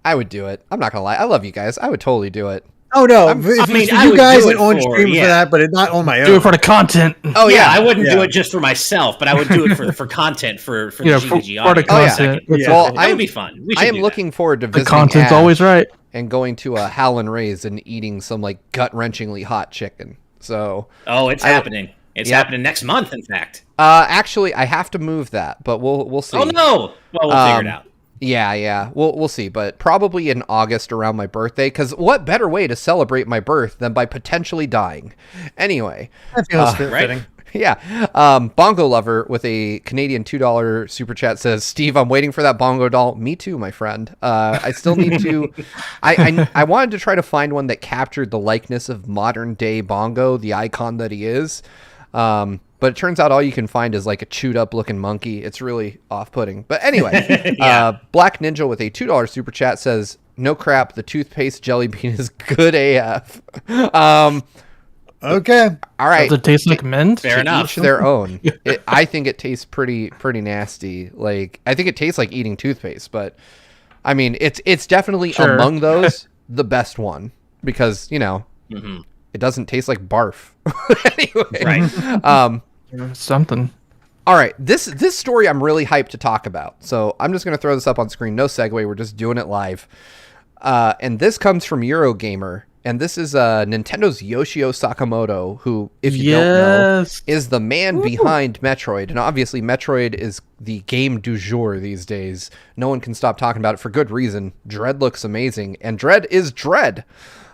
I would do it. I'm not going to lie. I love you guys. I would totally do it. Oh, no. You guys are on stream for that, but it's not on my own. Do it for the content. Oh, yeah. I wouldn't do it just for myself, but I would do it for content for the GVG for the content. Well, that would be fun. I am looking forward to visiting the content's always right. And going to a Howlin' Rays and eating some like gut-wrenchingly hot chicken. So. Oh, it's happening. It's happening next month, in fact. Actually, I have to move that, but we'll see. Oh no! Well, we'll figure it out. Yeah. We'll see, but probably in August around my birthday. Because what better way to celebrate my birth than by potentially dying? Anyway, that feels fitting. Yeah. Bongo Lover with a Canadian $2 super chat says, Steve, I'm waiting for that bongo doll. Me too, my friend. I still need to... I wanted to try to find one that captured the likeness of modern day Bongo, the icon that he is. But it turns out all you can find is like a chewed up looking monkey. It's really off-putting. But anyway, Black Ninja with a $2 super chat says, no crap, the toothpaste jelly bean is good AF. Okay. All right. Does it taste like mint? Fair enough. Each their own. I think it tastes pretty nasty. Like, I think it tastes like eating toothpaste, but I mean, it's definitely among those the best one because, it doesn't taste like barf. Anyway. Right. Something. All right, this story I'm really hyped to talk about. So I'm just going to throw this up on screen. No segue. We're just doing it live. And this comes from Eurogamer. And this is Nintendo's Yoshio Sakamoto, who, if you don't know, is the man behind Metroid. And obviously, Metroid is the game du jour these days. No one can stop talking about it for good reason. Dread looks amazing. And Dread is Dread.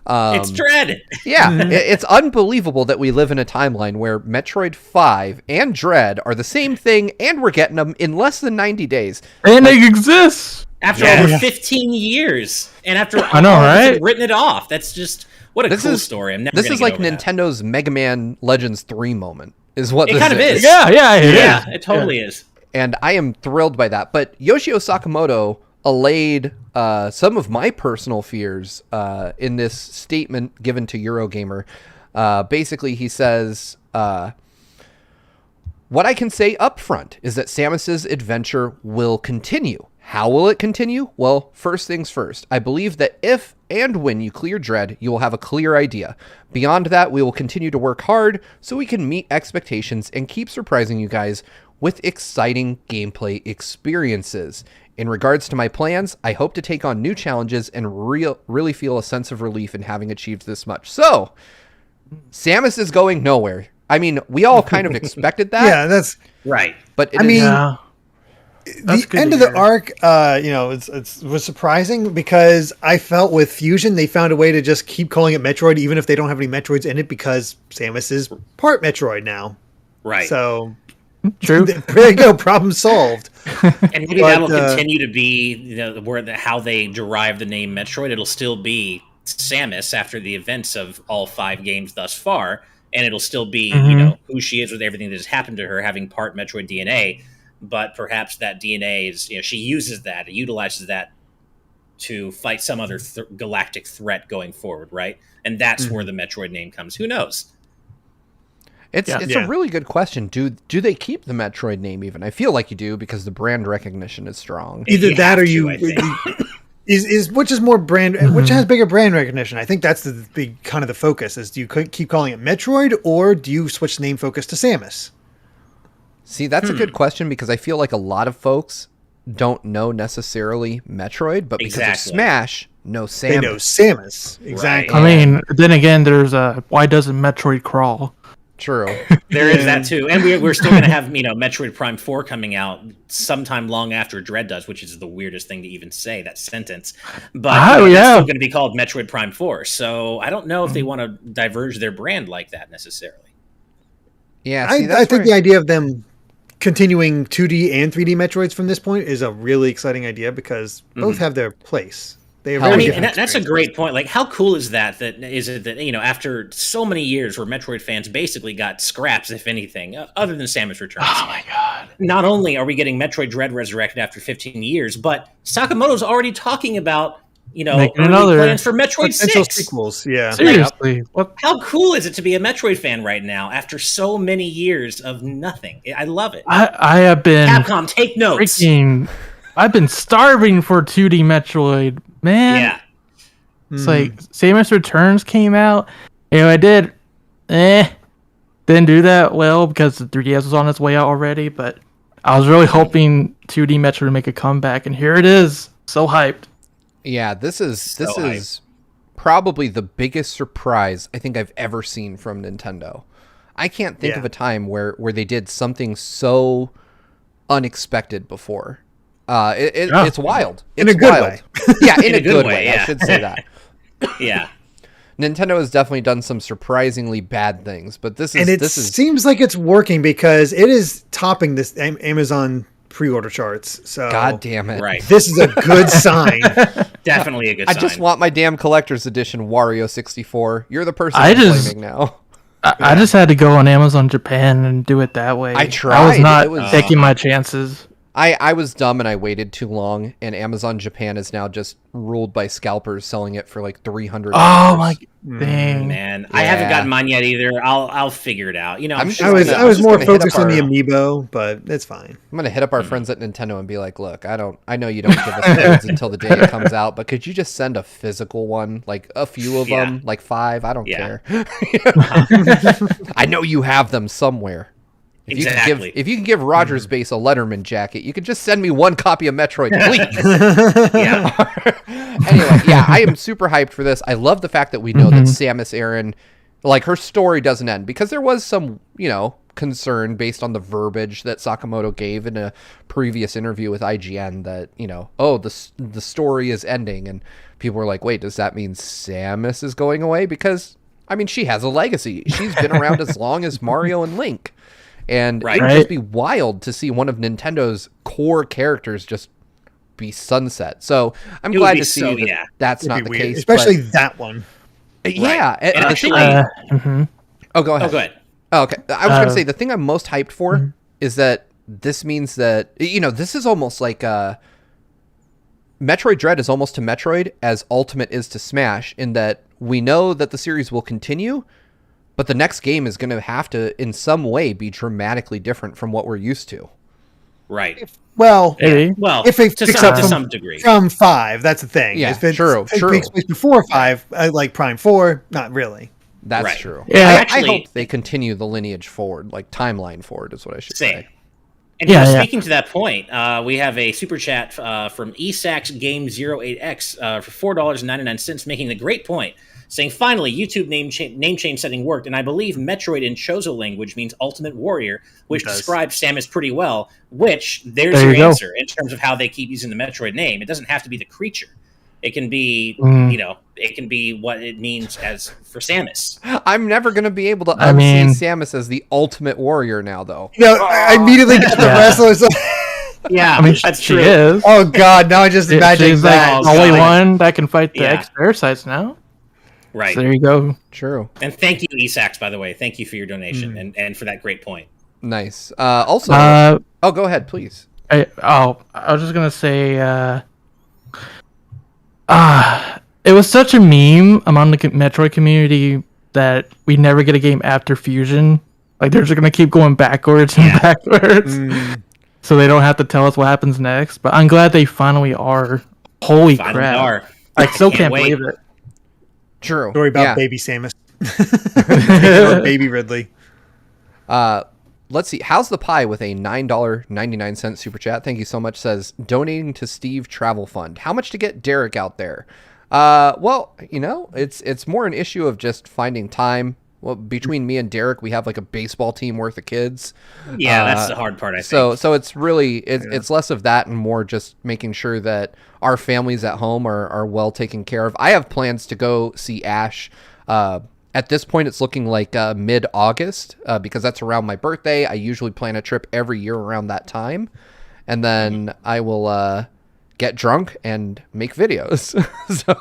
It's Dread. Yeah, it's unbelievable that we live in a timeline where Metroid 5 and Dread are the same thing, and we're getting them in less than 90 days. And they exist! After over 15 years, and after I know, right? Written it off. That's just what a cool story. I'm never. This is like Nintendo's Mega Man Legends 3 moment. Is what it kind of is. Yeah, it totally is. And I am thrilled by that. But Yoshio Sakamoto allayed some of my personal fears in this statement given to Eurogamer. Basically, he says, what I can say up front is that Samus's adventure will continue. How will it continue? Well, first things first. I believe that if and when you clear Dread, you will have a clear idea. Beyond that, we will continue to work hard so we can meet expectations and keep surprising you guys with exciting gameplay experiences. In regards to my plans, I hope to take on new challenges and really feel a sense of relief in having achieved this much. So, Samus is going nowhere. I mean, we all kind of expected that. Yeah, that's right. But the end of the arc, it was surprising because I felt with Fusion they found a way to just keep calling it Metroid even if they don't have any Metroids in it because Samus is part Metroid now. Right. So true. There you go. Problem solved. And maybe that'll continue to be how they derive the name Metroid. It'll still be Samus after the events of all 5 games thus far, and it'll still be who she is with everything that has happened to her, having part Metroid DNA. But perhaps that DNA is, she uses that, utilizes that to fight some other galactic threat going forward, right? And that's where the Metroid name comes. Who knows? It's a really good question. Do they keep the Metroid name even? I feel like you do because the brand recognition is strong. Either that or you is which is more brand, which has bigger brand recognition. I think that's the big kind of the focus is do you keep calling it Metroid or do you switch the name focus to Samus? See, that's a good question because I feel like a lot of folks don't know necessarily Metroid, but because of Smash, know Samus. They know Samus. Exactly. Right. I mean, then again, there's why doesn't Metroid crawl? True. There is that too. And we're still going to have, Metroid Prime 4 coming out sometime long after Dread does, which is the weirdest thing to even say, that sentence. But it's still going to be called Metroid Prime 4. So I don't know if they want to diverge their brand like that necessarily. Yeah, I think the idea of them continuing 2D and 3D Metroids from this point is a really exciting idea because both have their place. That's a great point. Like, how cool is that? After so many years where Metroid fans basically got scraps, if anything, other than Samus Returns. Oh my god! Not only are we getting Metroid Dread resurrected after 15 years, but Sakamoto's already talking about plans for Metroid 6 sequels. Yeah, seriously. How cool is it to be a Metroid fan right now after so many years of nothing? I love it. I have been Capcom, take notes. I've been starving for 2D Metroid, man. Yeah. It's like Samus Returns came out. I did didn't do that well because the 3DS was on its way out already, but I was really hoping 2D Metroid would make a comeback, and here it is. So hyped. Yeah, this is probably the biggest surprise I think I've ever seen from Nintendo. I can't think of a time where they did something so unexpected before. It's wild. In a good way. Yeah, in a good way. I should say that. Yeah. Nintendo has definitely done some surprisingly bad things, but this seems like it's working because it is topping this Amazon pre-order charts. So God damn it. Right. This is a good sign. Definitely a good sign. I just want my damn collector's edition Wario 64. You're the person I'm blaming now. I just had to go on Amazon Japan and do it that way. I tried. I was not taking my chances. I was dumb and I waited too long, and Amazon Japan is now just ruled by scalpers selling it for like $300. Oh my dang, man! Yeah. I haven't gotten mine yet either. I'll figure it out. You know, I was more focused on the amiibo, but it's fine. I'm gonna hit up our friends at Nintendo and be like, "Look, I know you don't give us codes until the day it comes out, but could you just send a physical one, like a few of them, like 5? I don't care. I know you have them somewhere." If you can give Roger's base a Letterman jacket, you can just send me one copy of Metroid, please. Anyway, yeah, I am super hyped for this. I love the fact that we know that Samus Aran, like, her story doesn't end, because there was some, concern based on the verbiage that Sakamoto gave in a previous interview with IGN that, the story is ending, and people were like, wait, does that mean Samus is going away? Because, I mean, she has a legacy. She's been around as long as Mario and Link. And it would just be wild to see one of Nintendo's core characters just be sunset. So I'm glad to see that's not the case. Especially that one. Yeah. And actually, Oh, go ahead. Oh, go ahead. Oh, okay. I was going to say, the thing I'm most hyped for is that this means that, this is almost like Metroid Dread is almost to Metroid as Ultimate is to Smash, in that we know that the series will continue, but the next game is going to have to, in some way, be dramatically different from what we're used to. Right. If it picks up to some degree from 5, that's the thing. Yeah, if it true. takes place before 5, like Prime 4, not really. That's true. Yeah, I hope they continue the lineage forward, like timeline forward, is what I should say. And speaking to that point, we have a super chat from eSax Game 08X for $4.99, making the great point, saying, finally, YouTube name change setting worked, and I believe Metroid in Chozo language means Ultimate Warrior, which describes Samus pretty well, which, there's your answer in terms of how they keep using the Metroid name. It doesn't have to be the creature. It can be, it can be what it means as for Samus. I'm never going to be able to unsee Samus as the Ultimate Warrior now, though. I immediately got the wrestlers. Yeah, I mean, that's she true. Is. Oh, God, now I just imagine she's that. Like only one that can fight the X-Parasites now. Right. So there you go. True. And thank you, eSax, by the way. Thank you for your donation and for that great point. Nice. Also, go ahead, please. I was just going to say, it was such a meme among the Metroid community that we never get a game after Fusion. Like, they're just going to keep going backwards and backwards. So they don't have to tell us what happens next. But I'm glad they finally are. Holy crap. I still can't believe it. True. Story about baby Samus. Baby Ridley. Let's see. How's the Pie with a $9.99 super chat? Thank you so much. Says, donating to Steve Travel Fund. How much to get Derek out there? Well, it's more an issue of just finding time. Well, between me and Derek, we have like a baseball team worth of kids. Yeah, that's the hard part, I think. So it's really, it's less of that and more just making sure that our families at home are well taken care of. I have plans to go see Ash. At this point, it's looking like mid-August because that's around my birthday. I usually plan a trip every year around that time. And then I will get drunk and make videos. So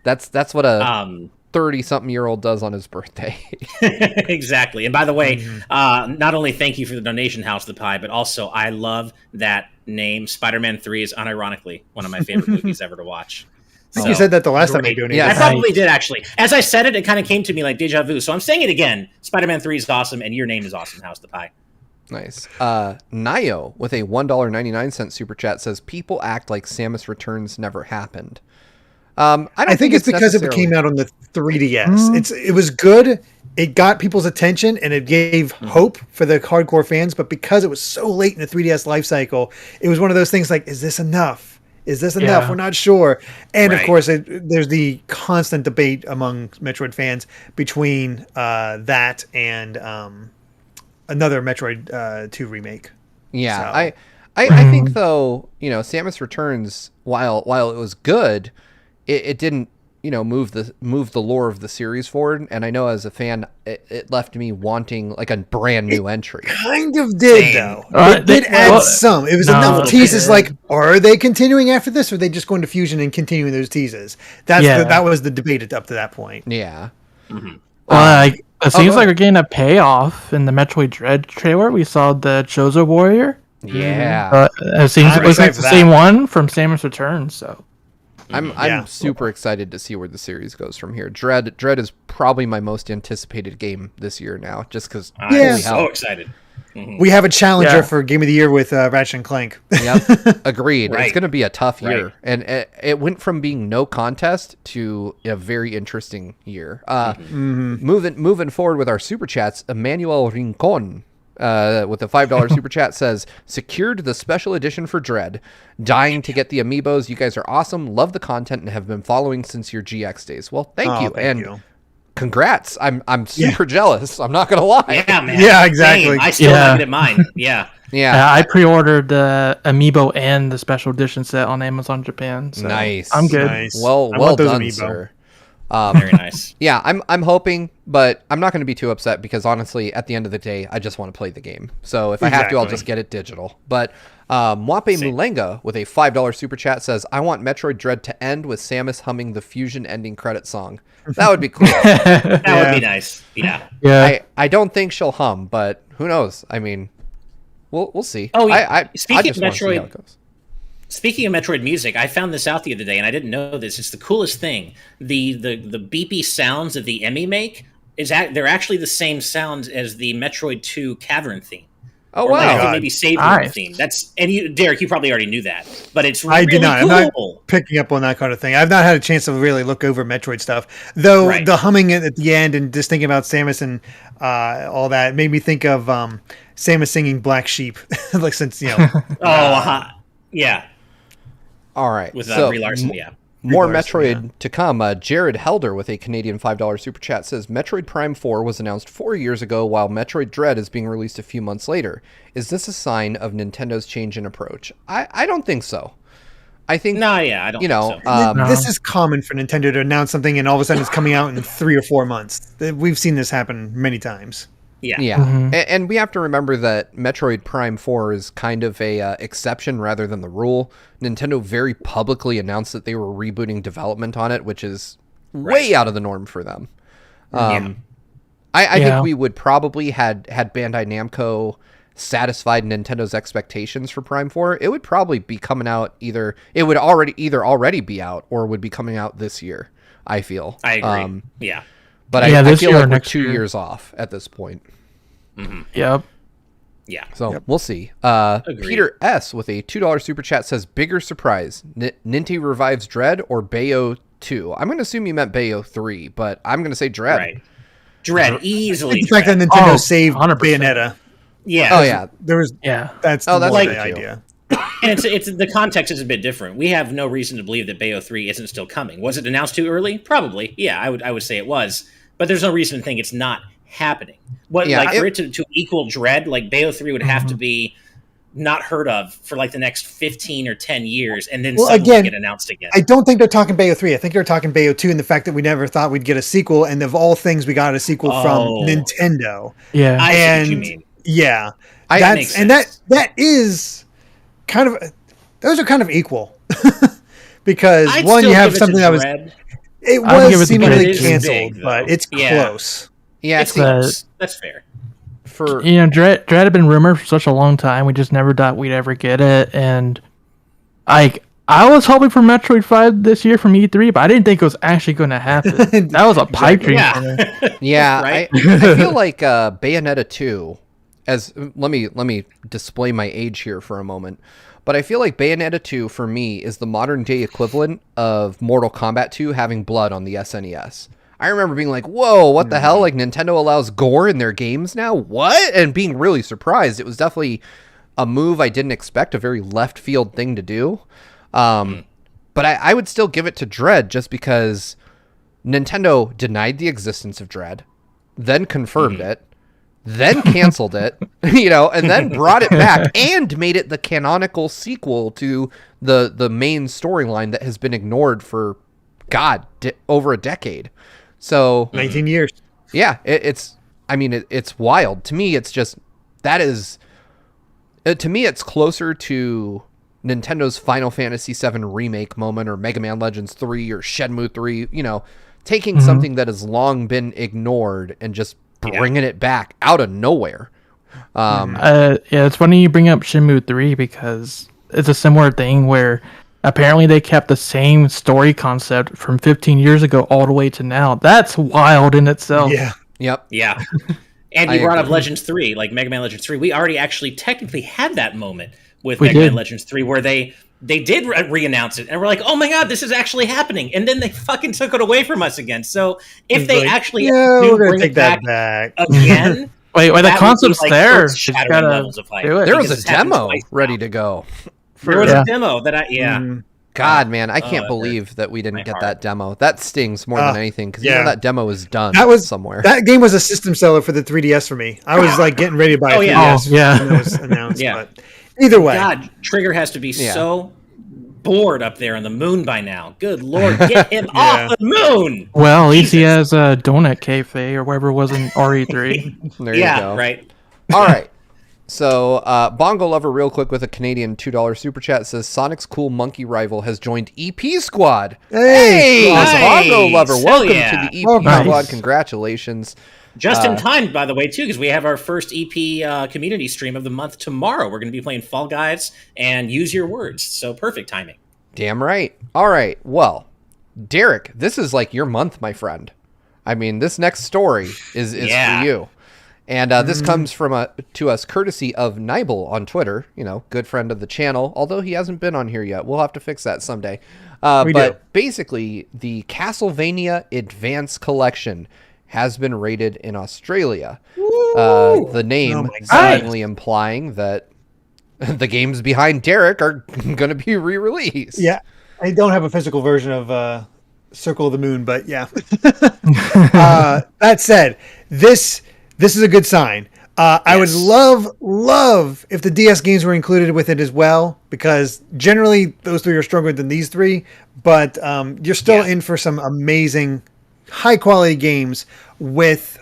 that's what a 30-something-year-old does on his birthday. Exactly. And by the way, not only thank you for the donation, House of the Pie, but also I love that name. Spider-Man 3 is unironically one of my favorite movies ever to watch. I think you said that the last time you donated. Yeah, I probably did, actually. As I said it, it kind of came to me like deja vu. So I'm saying it again. Spider-Man 3 is awesome, and your name is awesome, House of the Pie. Nice. Nayo with a $1.99 super chat says, people act like Samus Returns never happened. I think it's because it came out on the 3DS. It was good. It got people's attention and it gave hope for the hardcore fans. But because it was so late in the 3DS life cycle, it was one of those things like, is this enough? Is this enough? We're not sure. And of course, there's the constant debate among Metroid fans between that and another Metroid 2 remake. Yeah, so. I think though, Samus Returns, while it was good, it didn't, move the lore of the series forward. And I know as a fan, it left me wanting like a brand new entry. Kind of did though. It did add some. It was enough teases. Like, are they continuing after this, or are they just going to Fusion and continuing those teases? That was the debate up to that point. Yeah. Well, It seems like we're getting a payoff in the Metroid Dread trailer. We saw the Chozo Warrior. Yeah. It seems it looks like the same one from Samus Returns. So I'm super excited to see where the series goes from here. Dread is probably my most anticipated game this year now, just because. I'm so excited. We have a challenger for Game of the Year with Ratchet and Clank. Yep, agreed. Right. It's going to be a tough year, and it went from being no contest to a very interesting year. Moving forward with our super chats, Emmanuel Rincon with a $5 super chat says, secured the special edition for Dread. Dying to get the amiibos. You guys are awesome. Love the content and have been following since your GX days. Well, thank you. Thank you. Congrats. I'm super jealous. I'm not going to lie. Yeah, man. Yeah, exactly. Same. I still have it in mine. Yeah. Yeah. I pre-ordered the amiibo and the special edition set on Amazon Japan. So Nice. I'm good. Nice. Well done, amiibo. Sir. Very nice. Yeah, I'm hoping, but I'm not going to be too upset because honestly, at the end of the day, I just want to play the game. So if I have to, I'll just get it digital. But Mwape Mulenga with a $5 super chat says, I want Metroid Dread to end with Samus humming the Fusion ending credit song. That would be cool. That would be nice. Yeah. I don't think she'll hum, but who knows? I mean, we'll see. Oh, yeah. Speaking of Metroid. Speaking of Metroid music, I found this out the other day, and I didn't know this. It's the coolest thing. The beepy sounds that the Emmy make they're actually the same sounds as the Metroid 2 Cavern theme. Oh or wow! Like maybe Save Room theme. Derek, you probably already knew that, but it's really I did not. cool. I'm not picking up on that kind of thing. I've not had a chance to really look over Metroid stuff, though. The humming at the end and just thinking about Samus and all that made me think of Samus singing "Black Sheep," like since yeah. All right, with Brie Larson, More Metroid to come. Jared Helder with a Canadian $5 super chat says, Metroid Prime 4 was announced 4 years ago while Metroid Dread is being released a few months later. Is this a sign of Nintendo's change in approach? I don't think so. I think... I don't think so. This is common for Nintendo to announce something and all of a sudden it's coming out in 3 or 4 months. We've seen this happen many times. Yeah. And we have to remember that Metroid Prime 4 is kind of a exception rather than the rule. Nintendo very publicly announced that they were rebooting development on it, which is way out of the norm for them. I think we would probably had Bandai Namco satisfied Nintendo's expectations for Prime 4, it would probably be coming out either already be out or would be coming out this year, I feel. I agree. But I feel like we're 2 years off at this point. Mm-hmm. Yep. Yeah. So we'll see. Peter S. with a $2 super chat says, bigger surprise, Ninty revives Dread or Bayo 2? I'm going to assume you meant Bayo 3, but I'm going to say Dread. Right. Dread, easily. The fact that Nintendo saved 100%. Bayonetta. Yeah. Oh, yeah. There was, that's like the idea. And it's the context is a bit different. We have no reason to believe that Bayo 3 isn't still coming. Was it announced too early? Probably. Yeah, I would say it was. But there's no reason to think it's not happening. For it to equal Dread, like Bayo 3 would have to be not heard of for like the next 15 or 10 years and then suddenly get announced again. I don't think they're talking Bayo 3. I think they're talking Bayo 2 and the fact that we never thought we'd get a sequel, and of all things we got a sequel from Nintendo. Yeah. I see what you mean. Yeah. That is kind of, those are kind of equal. Because you have something that was it was seemingly canceled, but it's close. Yeah, it's close. That's fair. Dread had been rumored for such a long time. We just never thought we'd ever get it, and I was hoping for Metroid 5 this year from E3, but I didn't think it was actually going to happen. That was a pipe dream for me. Yeah, right? I feel like Bayonetta 2. Let me display my age here for a moment. But I feel like Bayonetta 2 for me is the modern day equivalent of Mortal Kombat 2 having blood on the SNES. I remember being like, whoa, what the hell? Like, Nintendo allows gore in their games now? What? And being really surprised. It was definitely a move I didn't expect, a very left field thing to do. But I would still give it to Dread just because Nintendo denied the existence of Dread, then confirmed it, then canceled it, and then brought it back and made it the canonical sequel to the main storyline that has been ignored for, over a decade. So 19 years. Yeah, it's wild. To me, it's just, to me, it's closer to Nintendo's Final Fantasy VII Remake moment or Mega Man Legends 3 or Shenmue 3, taking something that has long been ignored and just bringing it back out of nowhere. It's funny you bring up Shenmue 3 because it's a similar thing where apparently they kept the same story concept from 15 years ago all the way to now. That's wild in itself. Yeah. Yep. Yeah. And you brought up Legends 3, like Mega Man Legends 3. We already actually technically had that moment with Mega Man Legends 3 where they did re-announce it, and we're like, oh my god, this is actually happening. And then they fucking took it away from us again. So if they actually do bring it back again... Wait, the concept's there. Levels of hype. There was a demo ready to go. There was a demo that God, man, I can't believe that we didn't get that demo. That stings more than anything because that demo was done somewhere. That game was a system seller for the 3DS for me. I was like getting ready to buy a 3DS when it was announced. But either way. God, Trigger has to be so bored up there on the moon by now. Good Lord, get him off the moon! Well, at least he has a Donut Cafe or whatever it was in RE3. There you go. Right. All right. So, Bongo Lover, real quick, with a Canadian $2 super chat, says Sonic's cool monkey rival has joined EP Squad. Hey, Bongo Lover, welcome to the EP Squad. Congratulations. Just in time, by the way, too, because we have our first EP community stream of the month tomorrow. We're going to be playing Fall Guys and Use Your Words. So perfect timing. Damn right. All right. Well, Derek, this is like your month, my friend. I mean, this next story is for you. And this comes to us courtesy of Nibel on Twitter, good friend of the channel, although he hasn't been on here yet. We'll have to fix that someday. But basically, the Castlevania Advance Collection has been rated in Australia. The name seemingly implying that the games behind Derek are going to be re-released. Yeah, I don't have a physical version of Circle of the Moon, but yeah. That said, this is a good sign. I would love if the DS games were included with it as well, because generally those three are stronger than these three, but you're still in for some amazing, high-quality games with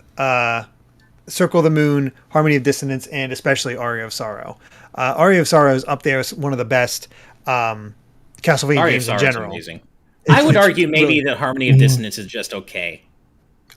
Circle of the Moon, Harmony of Dissonance, and especially Aria of Sorrow. Aria of Sorrow is up there as one of the best Castlevania games in general. Amazing. I would argue maybe that Harmony of Dissonance is just okay.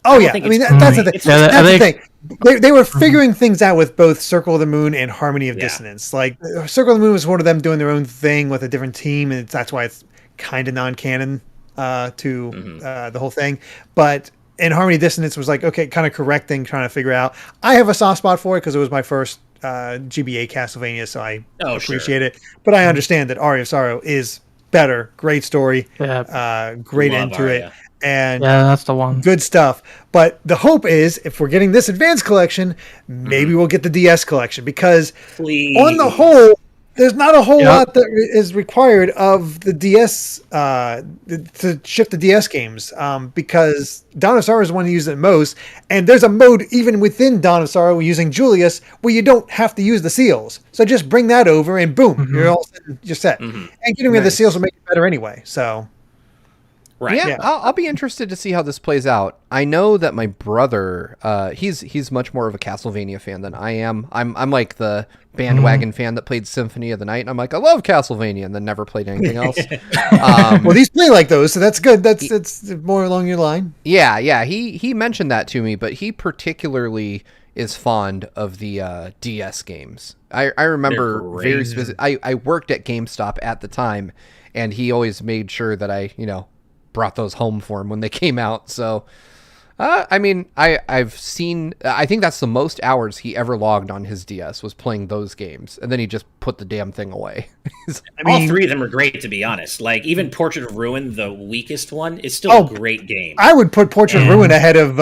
Oh yeah, I mean that's the thing. That's the thing. They were figuring things out with both Circle of the Moon and Harmony of Dissonance. Like Circle of the Moon was one of them doing their own thing with a different team, and that's why it's kind of non-canon to the whole thing. But and Harmony of Dissonance was like, okay, kind of correcting, trying to figure out. I have a soft spot for it because it was my first GBA Castlevania, so I appreciate it. But I understand that Aria of Sorrow is better. Great story, great end to it. And that's the one. Good stuff. But the hope is, if we're getting this Advanced Collection, maybe we'll get the DS Collection, because on the whole, there's not a whole lot that is required of the DS to shift the DS games, because Dawn of Sorrow is the one who uses it most, and there's a mode even within Dawn of Sorrow using Julius where you don't have to use the seals. So just bring that over and boom, you're set. And getting rid of the seals will make it better anyway. So. Right. Yeah, I'll be interested to see how this plays out. I know that my brother, he's much more of a Castlevania fan than I am. I'm like the bandwagon fan that played Symphony of the Night. And I'm like, I love Castlevania, and then never played anything else. Well, these play like those, so that's good. That's more along your line. Yeah. He mentioned that to me, but he particularly is fond of the DS games. I remember very specific. I worked at GameStop at the time, and he always made sure that I, brought those home for him when they came out. So, I mean, I've seen, I think that's the most hours he ever logged on his DS was playing those games. And then he just put the damn thing away. I mean, all three of them are great, to be honest. Like, even Portrait of Ruin, the weakest one, is still a great game. I would put Portrait of Ruin ahead of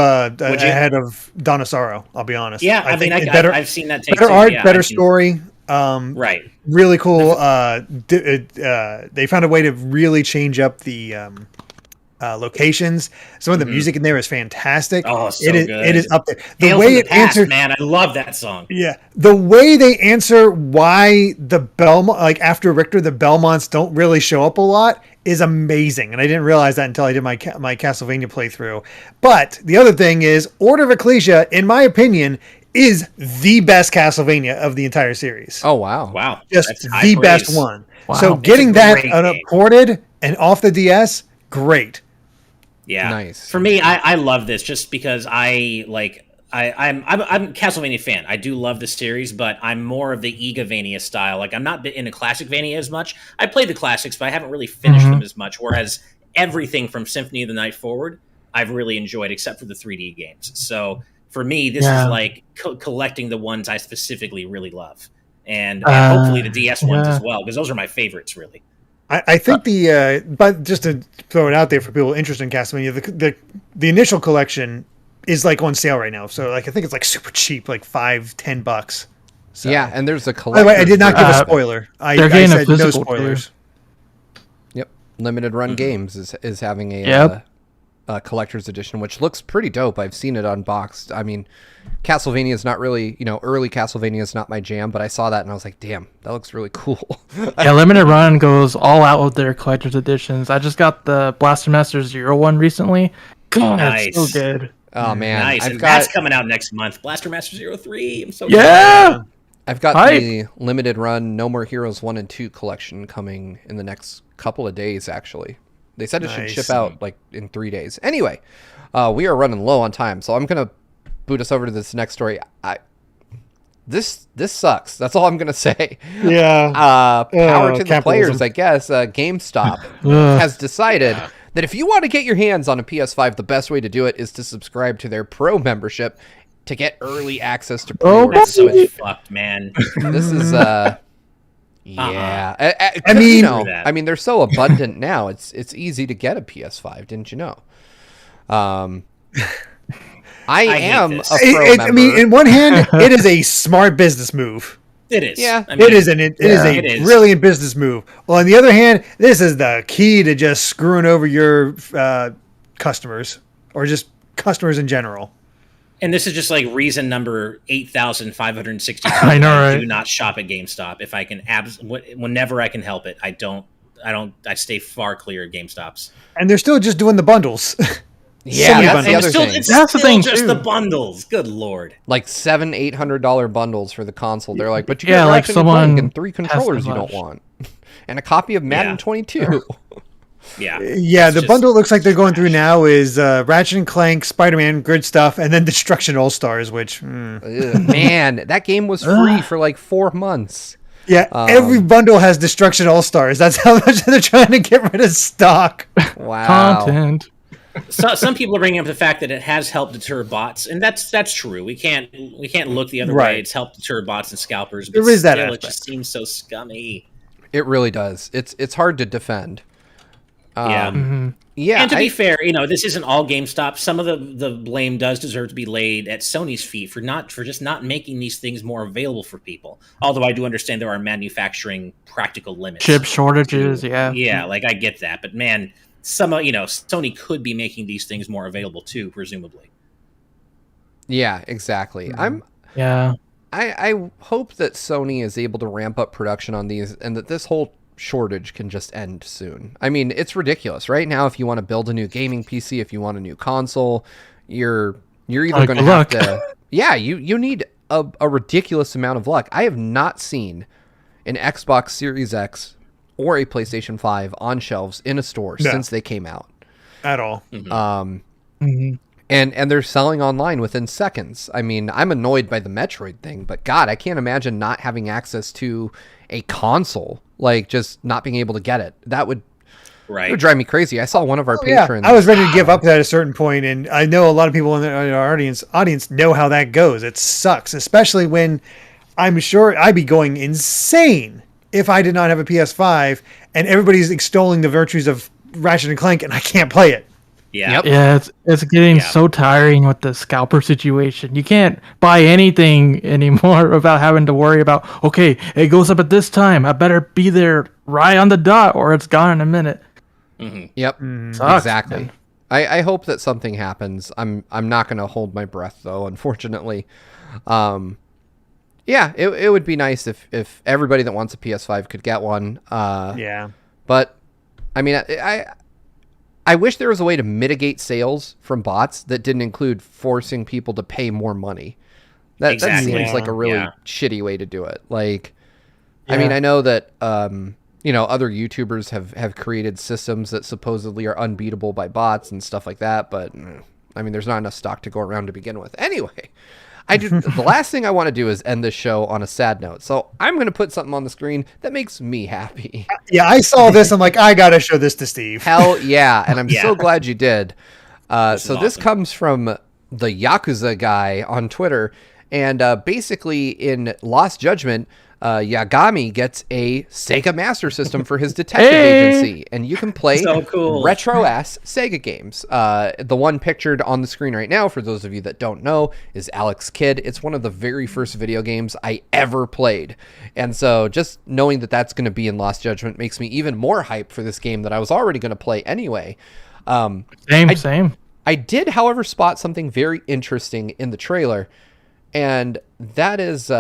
Dawn of Sorrow, I'll be honest. Yeah, I mean, I've seen that take better art, better story. Right. Really cool. They found a way to really change up the locations. Some of the music in there is fantastic. Oh, so good. It is up there. The way it answered, man, I love that song. Yeah, the way they answer why the Belmont, like after Richter, the Belmonts don't really show up a lot is amazing, and I didn't realize that until I did my Castlevania playthrough. But the other thing is, Order of Ecclesia, in my opinion, is the best Castlevania of the entire series. Oh wow, just the best one. Wow. So getting that ported and off the DS, great. Yeah. Nice. For me, I love this just because I like I'm a Castlevania fan. I do love the series, but I'm more of the Igavania style. Like, I'm not into classic Vania as much. I played the classics, but I haven't really finished them as much. Whereas everything from Symphony of the Night forward, I've really enjoyed, except for the 3D games. So for me, this is like collecting the ones I specifically really love, and hopefully the DS ones as well, because those are my favorites, really. I think but just to throw it out there for people interested in Castlevania, the initial collection is like on sale right now. So like I think it's like super cheap, like $5-10. So. Yeah, and there's a By collector. the way, I did not give a spoiler. I said no spoilers. Yep, Limited Run Games is having a collector's edition, which looks pretty dope. I've seen it unboxed. I mean, Castlevania is not really, early Castlevania is not my jam, but I saw that and I was like, damn, that looks really cool. Yeah, Limited Run goes all out with their collector's editions. I just got the Blaster Master Zero one recently. God, nice. It's so good. Oh man, nice. That's coming out next month. Blaster Master 03. I'm so excited. I've got the Limited Run No More Heroes 1 and 2 collection coming in the next couple of days, actually. They said it should ship out like in 3 days. Anyway, we are running low on time, so I'm going to boot us over to this next story. This sucks. That's all I'm going to say. Yeah. Power to the players, I guess. GameStop has decided that if you want to get your hands on a PS5, the best way to do it is to subscribe to their Pro membership to get early access to pre-orders. That's so fucked, man. This is yeah. I mean, they're so abundant now. It's easy to get a PS5. Didn't you know? I am a Pro member. I mean, in one hand, it is a smart business move. It is. Yeah, I mean, it is a brilliant business move. Well, on the other hand, this is the key to just screwing over your customers or just customers in general. And this is just like reason number 8,560. I know, right? Do not shop at GameStop if I can. Whenever I can help it, I don't. I stay far clear of GameStops. And they're still just doing the bundles. Yeah, that's the other thing. That's the thing. Just the bundles. Good lord. Like $700-800 bundles for the console. They're like, but you get like Ratchet someone and 3 controllers you don't want, and a copy of Madden 22. Yeah. The bundle looks like they're going through now is Ratchet and Clank, Spider-Man, good stuff, and then Destruction All Stars. Which man, that game was free for like 4 months. Yeah, every bundle has Destruction All Stars. That's how much they're trying to get rid of stock. Wow. Content. So, some people are bringing up the fact that it has helped deter bots, and that's true. We can't look the other way. It's helped deter bots and scalpers. But there is that still, aspect. It just seems so scummy. It really does. It's hard to defend. Yeah. And to be fair, this isn't all GameStop. Some of the blame does deserve to be laid at Sony's feet for just not making these things more available for people. Although I do understand there are manufacturing practical limits. Chip shortages, Yeah, like I get that. But man, Sony could be making these things more available too, presumably. Yeah, exactly. I hope that Sony is able to ramp up production on these and that this whole shortage can just end soon. I mean, it's ridiculous. Right now, if you want to build a new gaming PC, if you want a new console, you're either going to have to... Yeah, you need a ridiculous amount of luck. I have not seen an Xbox Series X or a PlayStation 5 on shelves in a store since they came out. At all. And they're selling online within seconds. I mean, I'm annoyed by the Metroid thing, but God, I can't imagine not having access to a console, like just not being able to get it. That would drive me crazy. I saw one of our patrons. I was ready to give up at a certain point, and I know a lot of people in our audience know how that goes. It sucks, especially when I'm sure I'd be going insane if I did not have a PS5 and everybody's extolling the virtues of Ratchet and Clank and I can't play it. Yeah. Yeah, it's getting so tiring with the scalper situation. You can't buy anything anymore without having to worry about, okay, it goes up at this time. I better be there right on the dot or it's gone in a minute. Yep. Sucks, exactly. man. I hope that something happens. I'm not going to hold my breath though, unfortunately. Yeah, it would be nice if everybody that wants a PS5 could get one. But I mean, I wish there was a way to mitigate sales from bots that didn't include forcing people to pay more money. That seems like a really shitty way to do it. Like, I mean, I know that other YouTubers have created systems that supposedly are unbeatable by bots and stuff like that, but I mean, there's not enough stock to go around to begin with. Anyway, the last thing I want to do is end this show on a sad note. So I'm going to put something on the screen that makes me happy. Yeah, I saw this. I'm like, I got to show this to Steve. Hell yeah. And I'm so glad you did. This awesome. comes from the Yakuza guy on Twitter. And basically in Lost Judgment, Yagami gets a SEGA Master System for his detective agency, and you can play So cool. retro-ass SEGA games. The one pictured on the screen right now, for those of you that don't know, is Alex Kidd. It's one of the very first video games I ever played, and so just knowing that that's going to be in Lost Judgment makes me even more hyped for this game that I was already going to play anyway. Same. I did, however, spot something very interesting in the trailer, and that is...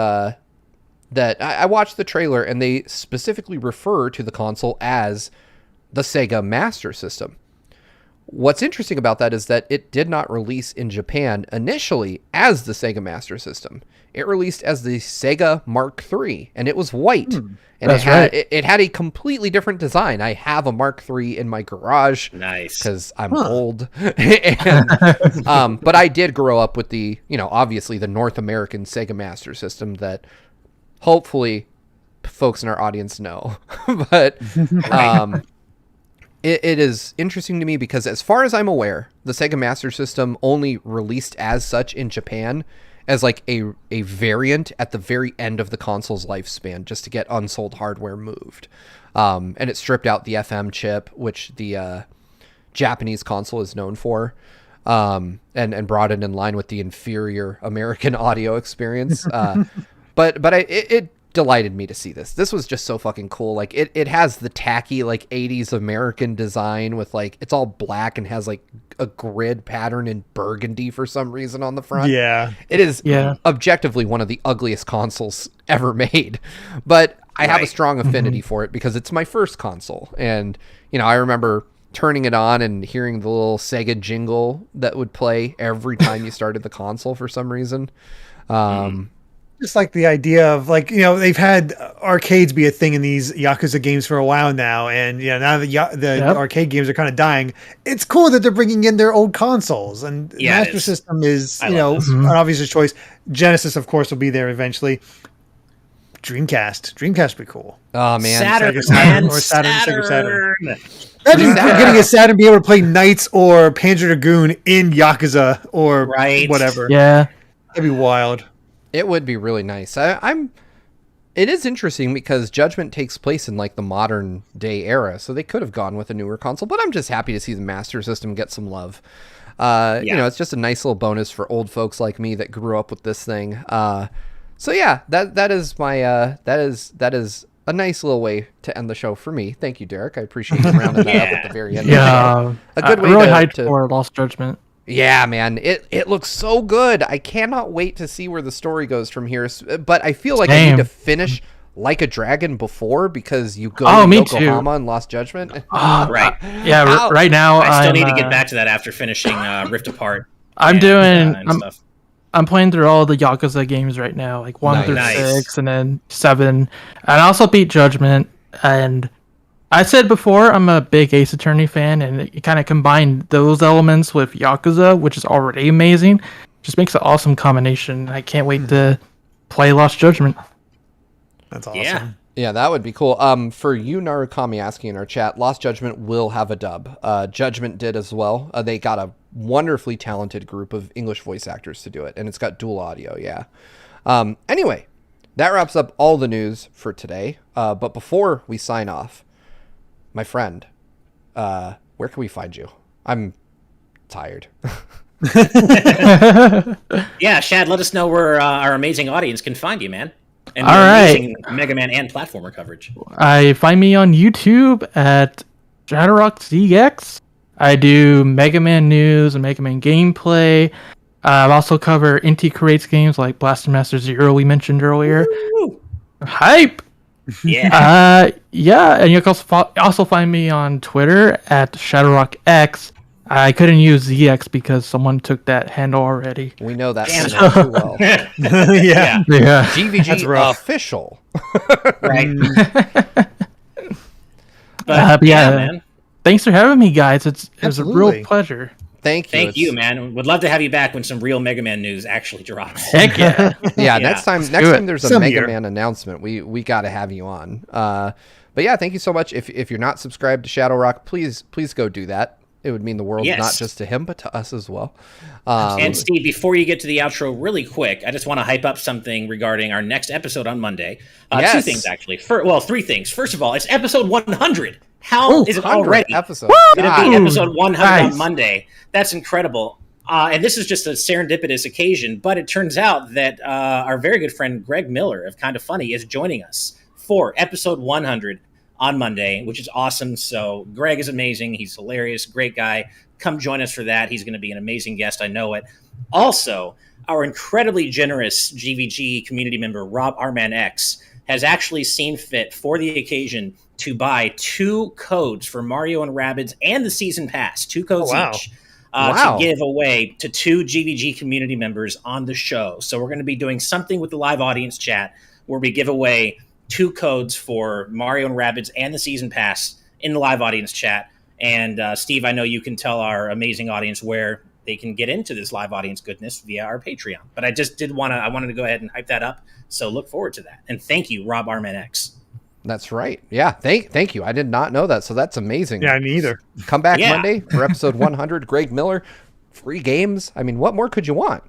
that I watched the trailer and they specifically refer to the console as the SEGA Master System. What's interesting about that is that it did not release in Japan initially as the SEGA Master System. It released as the SEGA Mark III, and it was white. And it had a completely different design. I have a Mark III in my garage. Nice. Because I'm old. And, but I did grow up with the, obviously the North American SEGA Master System that hopefully folks in our audience know. But it is interesting to me because as far as I'm aware, the SEGA Master System only released as such in Japan as like a variant at the very end of the console's lifespan just to get unsold hardware moved. And it stripped out the FM chip, which the Japanese console is known for, and brought it in line with the inferior American audio experience. But it delighted me to see this. This was just so fucking cool. Like it has the tacky like 80s American design with like it's all black and has like a grid pattern in burgundy for some reason on the front. Yeah. It is objectively one of the ugliest consoles ever made. But I have a strong affinity for it because it's my first console. And I remember turning it on and hearing the little Sega jingle that would play every time you started the console for some reason. Just like the idea of like, they've had arcades be a thing in these Yakuza games for a while now. And now the arcade games are kind of dying. It's cool that they're bringing in their old consoles, and Master System is, an obvious choice. Genesis, of course, will be there eventually. Dreamcast would be cool. Oh man. Saturn. Sega Saturn. Imagine getting a Saturn, be able to play Knights or Panzer Dragoon in Yakuza or whatever. Yeah. That'd be wild. It would be really nice. It is interesting because Judgment takes place in like the modern day era, so they could have gone with a newer console, but I'm just happy to see the Master System get some love. It's just a nice little bonus for old folks like me that grew up with this thing. So yeah, that is my that is a nice little way to end the show for me. Thank you, Derek. I appreciate you rounding that up at the very end. Yeah, a good way really to hyped for Lost Judgment. Yeah, man, it looks so good. I cannot wait to see where the story goes from here. But I feel like I need to finish Like a Dragon before because you go to Yokohama and Lost Judgment. Right. Yeah, right now I still need to get back to that after finishing Rift Apart. I'm playing through all the Yakuza games right now, like 1 through 6 and then 7. And I also beat Judgment. And I said before, I'm a big Ace Attorney fan, and it kind of combined those elements with Yakuza, which is already amazing. Just makes an awesome combination. I can't wait to play Lost Judgment. That's awesome. Yeah, that would be cool. For you, Narukami, asking in our chat, Lost Judgment will have a dub. Judgment did as well. They got a wonderfully talented group of English voice actors to do it, and it's got dual audio, Anyway, that wraps up all the news for today. But before we sign off, my friend, where can we find you? I'm tired. Yeah, Shad, let us know where our amazing audience can find you, man. And all amazing Mega Man and platformer coverage. Find me on YouTube at ShadowRockZX. I do Mega Man news and Mega Man gameplay. I also cover Inti Creates games like Blaster Master Zero we mentioned earlier. Woo! Hype! Yeah. And you can also find me on Twitter at ShadowRockX. I couldn't use ZX because someone took that handle already. We know that too well. Yeah. GVG official. Right. But, man. Thanks for having me, guys. It was a real pleasure. Thank you, man. Would love to have you back when some real Mega Man news actually drops. Heck yeah. Yeah, next time there's a Mega Man announcement, we got to have you on. But yeah, thank you so much. If you're not subscribed to Shadow Rock, please go do that. It would mean the world, not just to him, but to us as well. And Steve, before you get to the outro really quick, I just want to hype up something regarding our next episode on Monday. Two things, actually. Three things. First of all, it's episode 100. How is it already? Episode. It's going to be episode 100 on Monday. That's incredible. And this is just a serendipitous occasion, but it turns out that our very good friend Greg Miller of Kind of Funny is joining us for episode 100 on Monday, which is awesome. So Greg is amazing. He's hilarious. Great guy. Come join us for that. He's going to be an amazing guest. I know it. Also, our incredibly generous GVG community member, Rob Arman X, has actually seen fit for the occasion to buy 2 codes for Mario and Rabbids and the season pass, 2 codes each, to give away to 2 GVG community members on the show. So we're going to be doing something with the live audience chat where we give away 2 codes for Mario and Rabbids and the season pass in the live audience chat. And Steve, I know you can tell our amazing audience where they can get into this live audience goodness via our Patreon. But I just wanted to go ahead and hype that up. So look forward to that. And thank you, Rob Arman X. That's right. Yeah. Thank you. I did not know that. So that's amazing. Yeah, me either. Come back Monday for episode 100. Greg Miller, free games. I mean, what more could you want?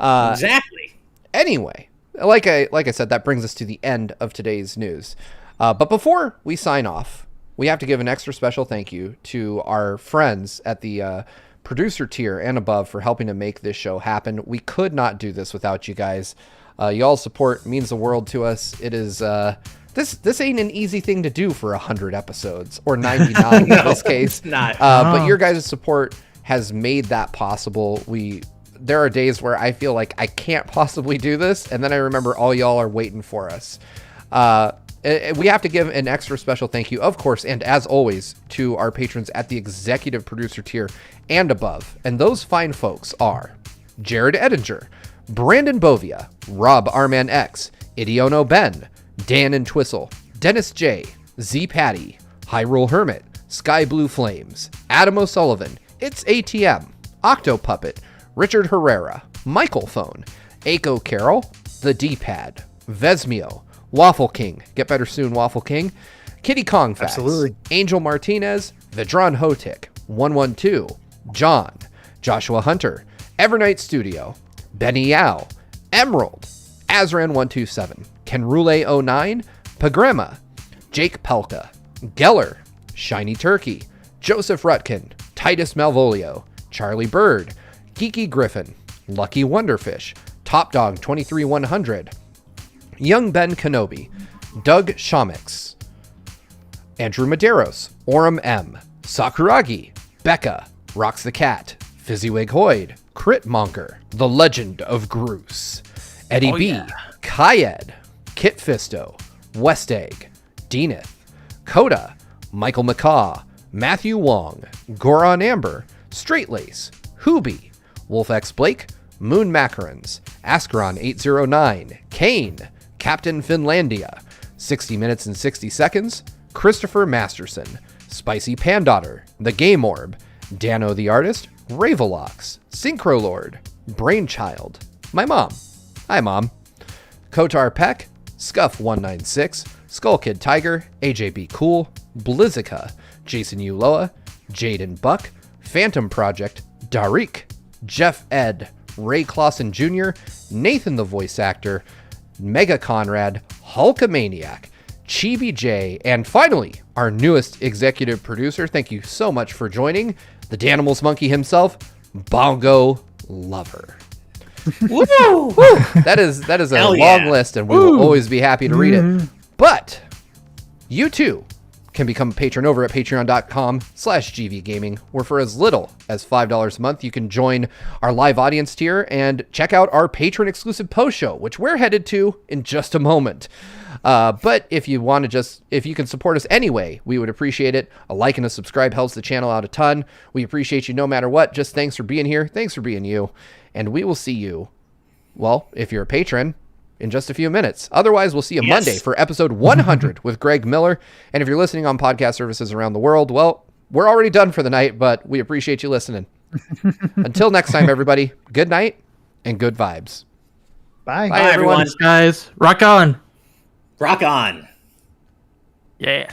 Exactly. Anyway, like I said, that brings us to the end of today's news. But before we sign off, we have to give an extra special thank you to our friends at the producer tier and above for helping to make this show happen. We could not do this without you guys. Y'all's support means the world to us. It is this ain't an easy thing to do for 100 episodes or 99 in this case. It's not. But your guys' support has made that possible. There are days where I feel like I can't possibly do this, and then I remember all y'all are waiting for us. We have to give an extra special thank you, of course, and as always, to our patrons at the executive producer tier and above. And those fine folks are Jared Edinger, Brandon Bovia, Rob Arman X, Idiono Ben, Dan and Twistle, Dennis J, Z Patty, Hyrule Hermit, Sky Blue Flames, Adam O'Sullivan, It's ATM, Octopuppet, Richard Herrera, Michael Phone, Aiko Carroll, The D-Pad, Vesmio, Waffle King, get better soon, Waffle King, Kitty Kong Facts, Absolutely. Angel Martinez, Vedran Hotik, 112, John, Joshua Hunter, Evernight Studio, Benny Yao, Emerald, Azran127, Kenrule09, Pagrema, Jake Pelka, Geller, Shiny Turkey, Joseph Rutkin, Titus Malvolio, Charlie Bird, Geeky Griffin, Lucky Wonderfish, Top Dog 23100, Young Ben Kenobi, Doug Shamix, Andrew Medeiros, Orem M, Sakuragi, Becca, Rocks the Cat, Fizzywig Hoyd, Crit Monker, The Legend of Groose, Eddie B, Kayed, Kit Fisto, West Egg, Deaneth, Coda, Michael McCaw, Matthew Wong, Goron Amber, Straightlace, Hoobie, Wolf X Blake, Moon Macarons, Ascaron 809, Kane, Captain Finlandia, 60 Minutes and 60 Seconds, Christopher Masterson, Spicy Pandaughter, The Game Orb, Dano the Artist, Ravelox, Synchro Lord, Brainchild, My Mom, Hi Mom, Kotar Peck, Scuff196, Skull Kid Tiger, AJB Cool, Blizzica, Jason Uloa, Jaden Buck, Phantom Project, Darik, Jeff Ed, Ray Clausen Jr., Nathan the Voice Actor, Mega Conrad, Hulkamaniac, Chibi J, and finally, our newest executive producer. Thank you so much for joining, the Danimals Monkey himself, Bongo Lover. Woo! That is a long list, and we will always be happy to read it. But you too can become a patron over at patreon.com/gvgaming, where for as little as $5 a month, you can join our live audience tier and check out our patron exclusive post show, which we're headed to in just a moment. But if you can support us anyway, we would appreciate it. A like and a subscribe helps the channel out a ton. We appreciate you no matter what. Just thanks for being here. Thanks for being you. And we will see you, well, if you're a patron, in just a few minutes. Otherwise, we'll see you Monday for episode 100 with Greg Miller. And if you're listening on podcast services around the world, well, we're already done for the night, but we appreciate you listening. Until next time, everybody, good night and good vibes. Bye. Bye, everyone. Guys, rock on. Rock on. Yeah.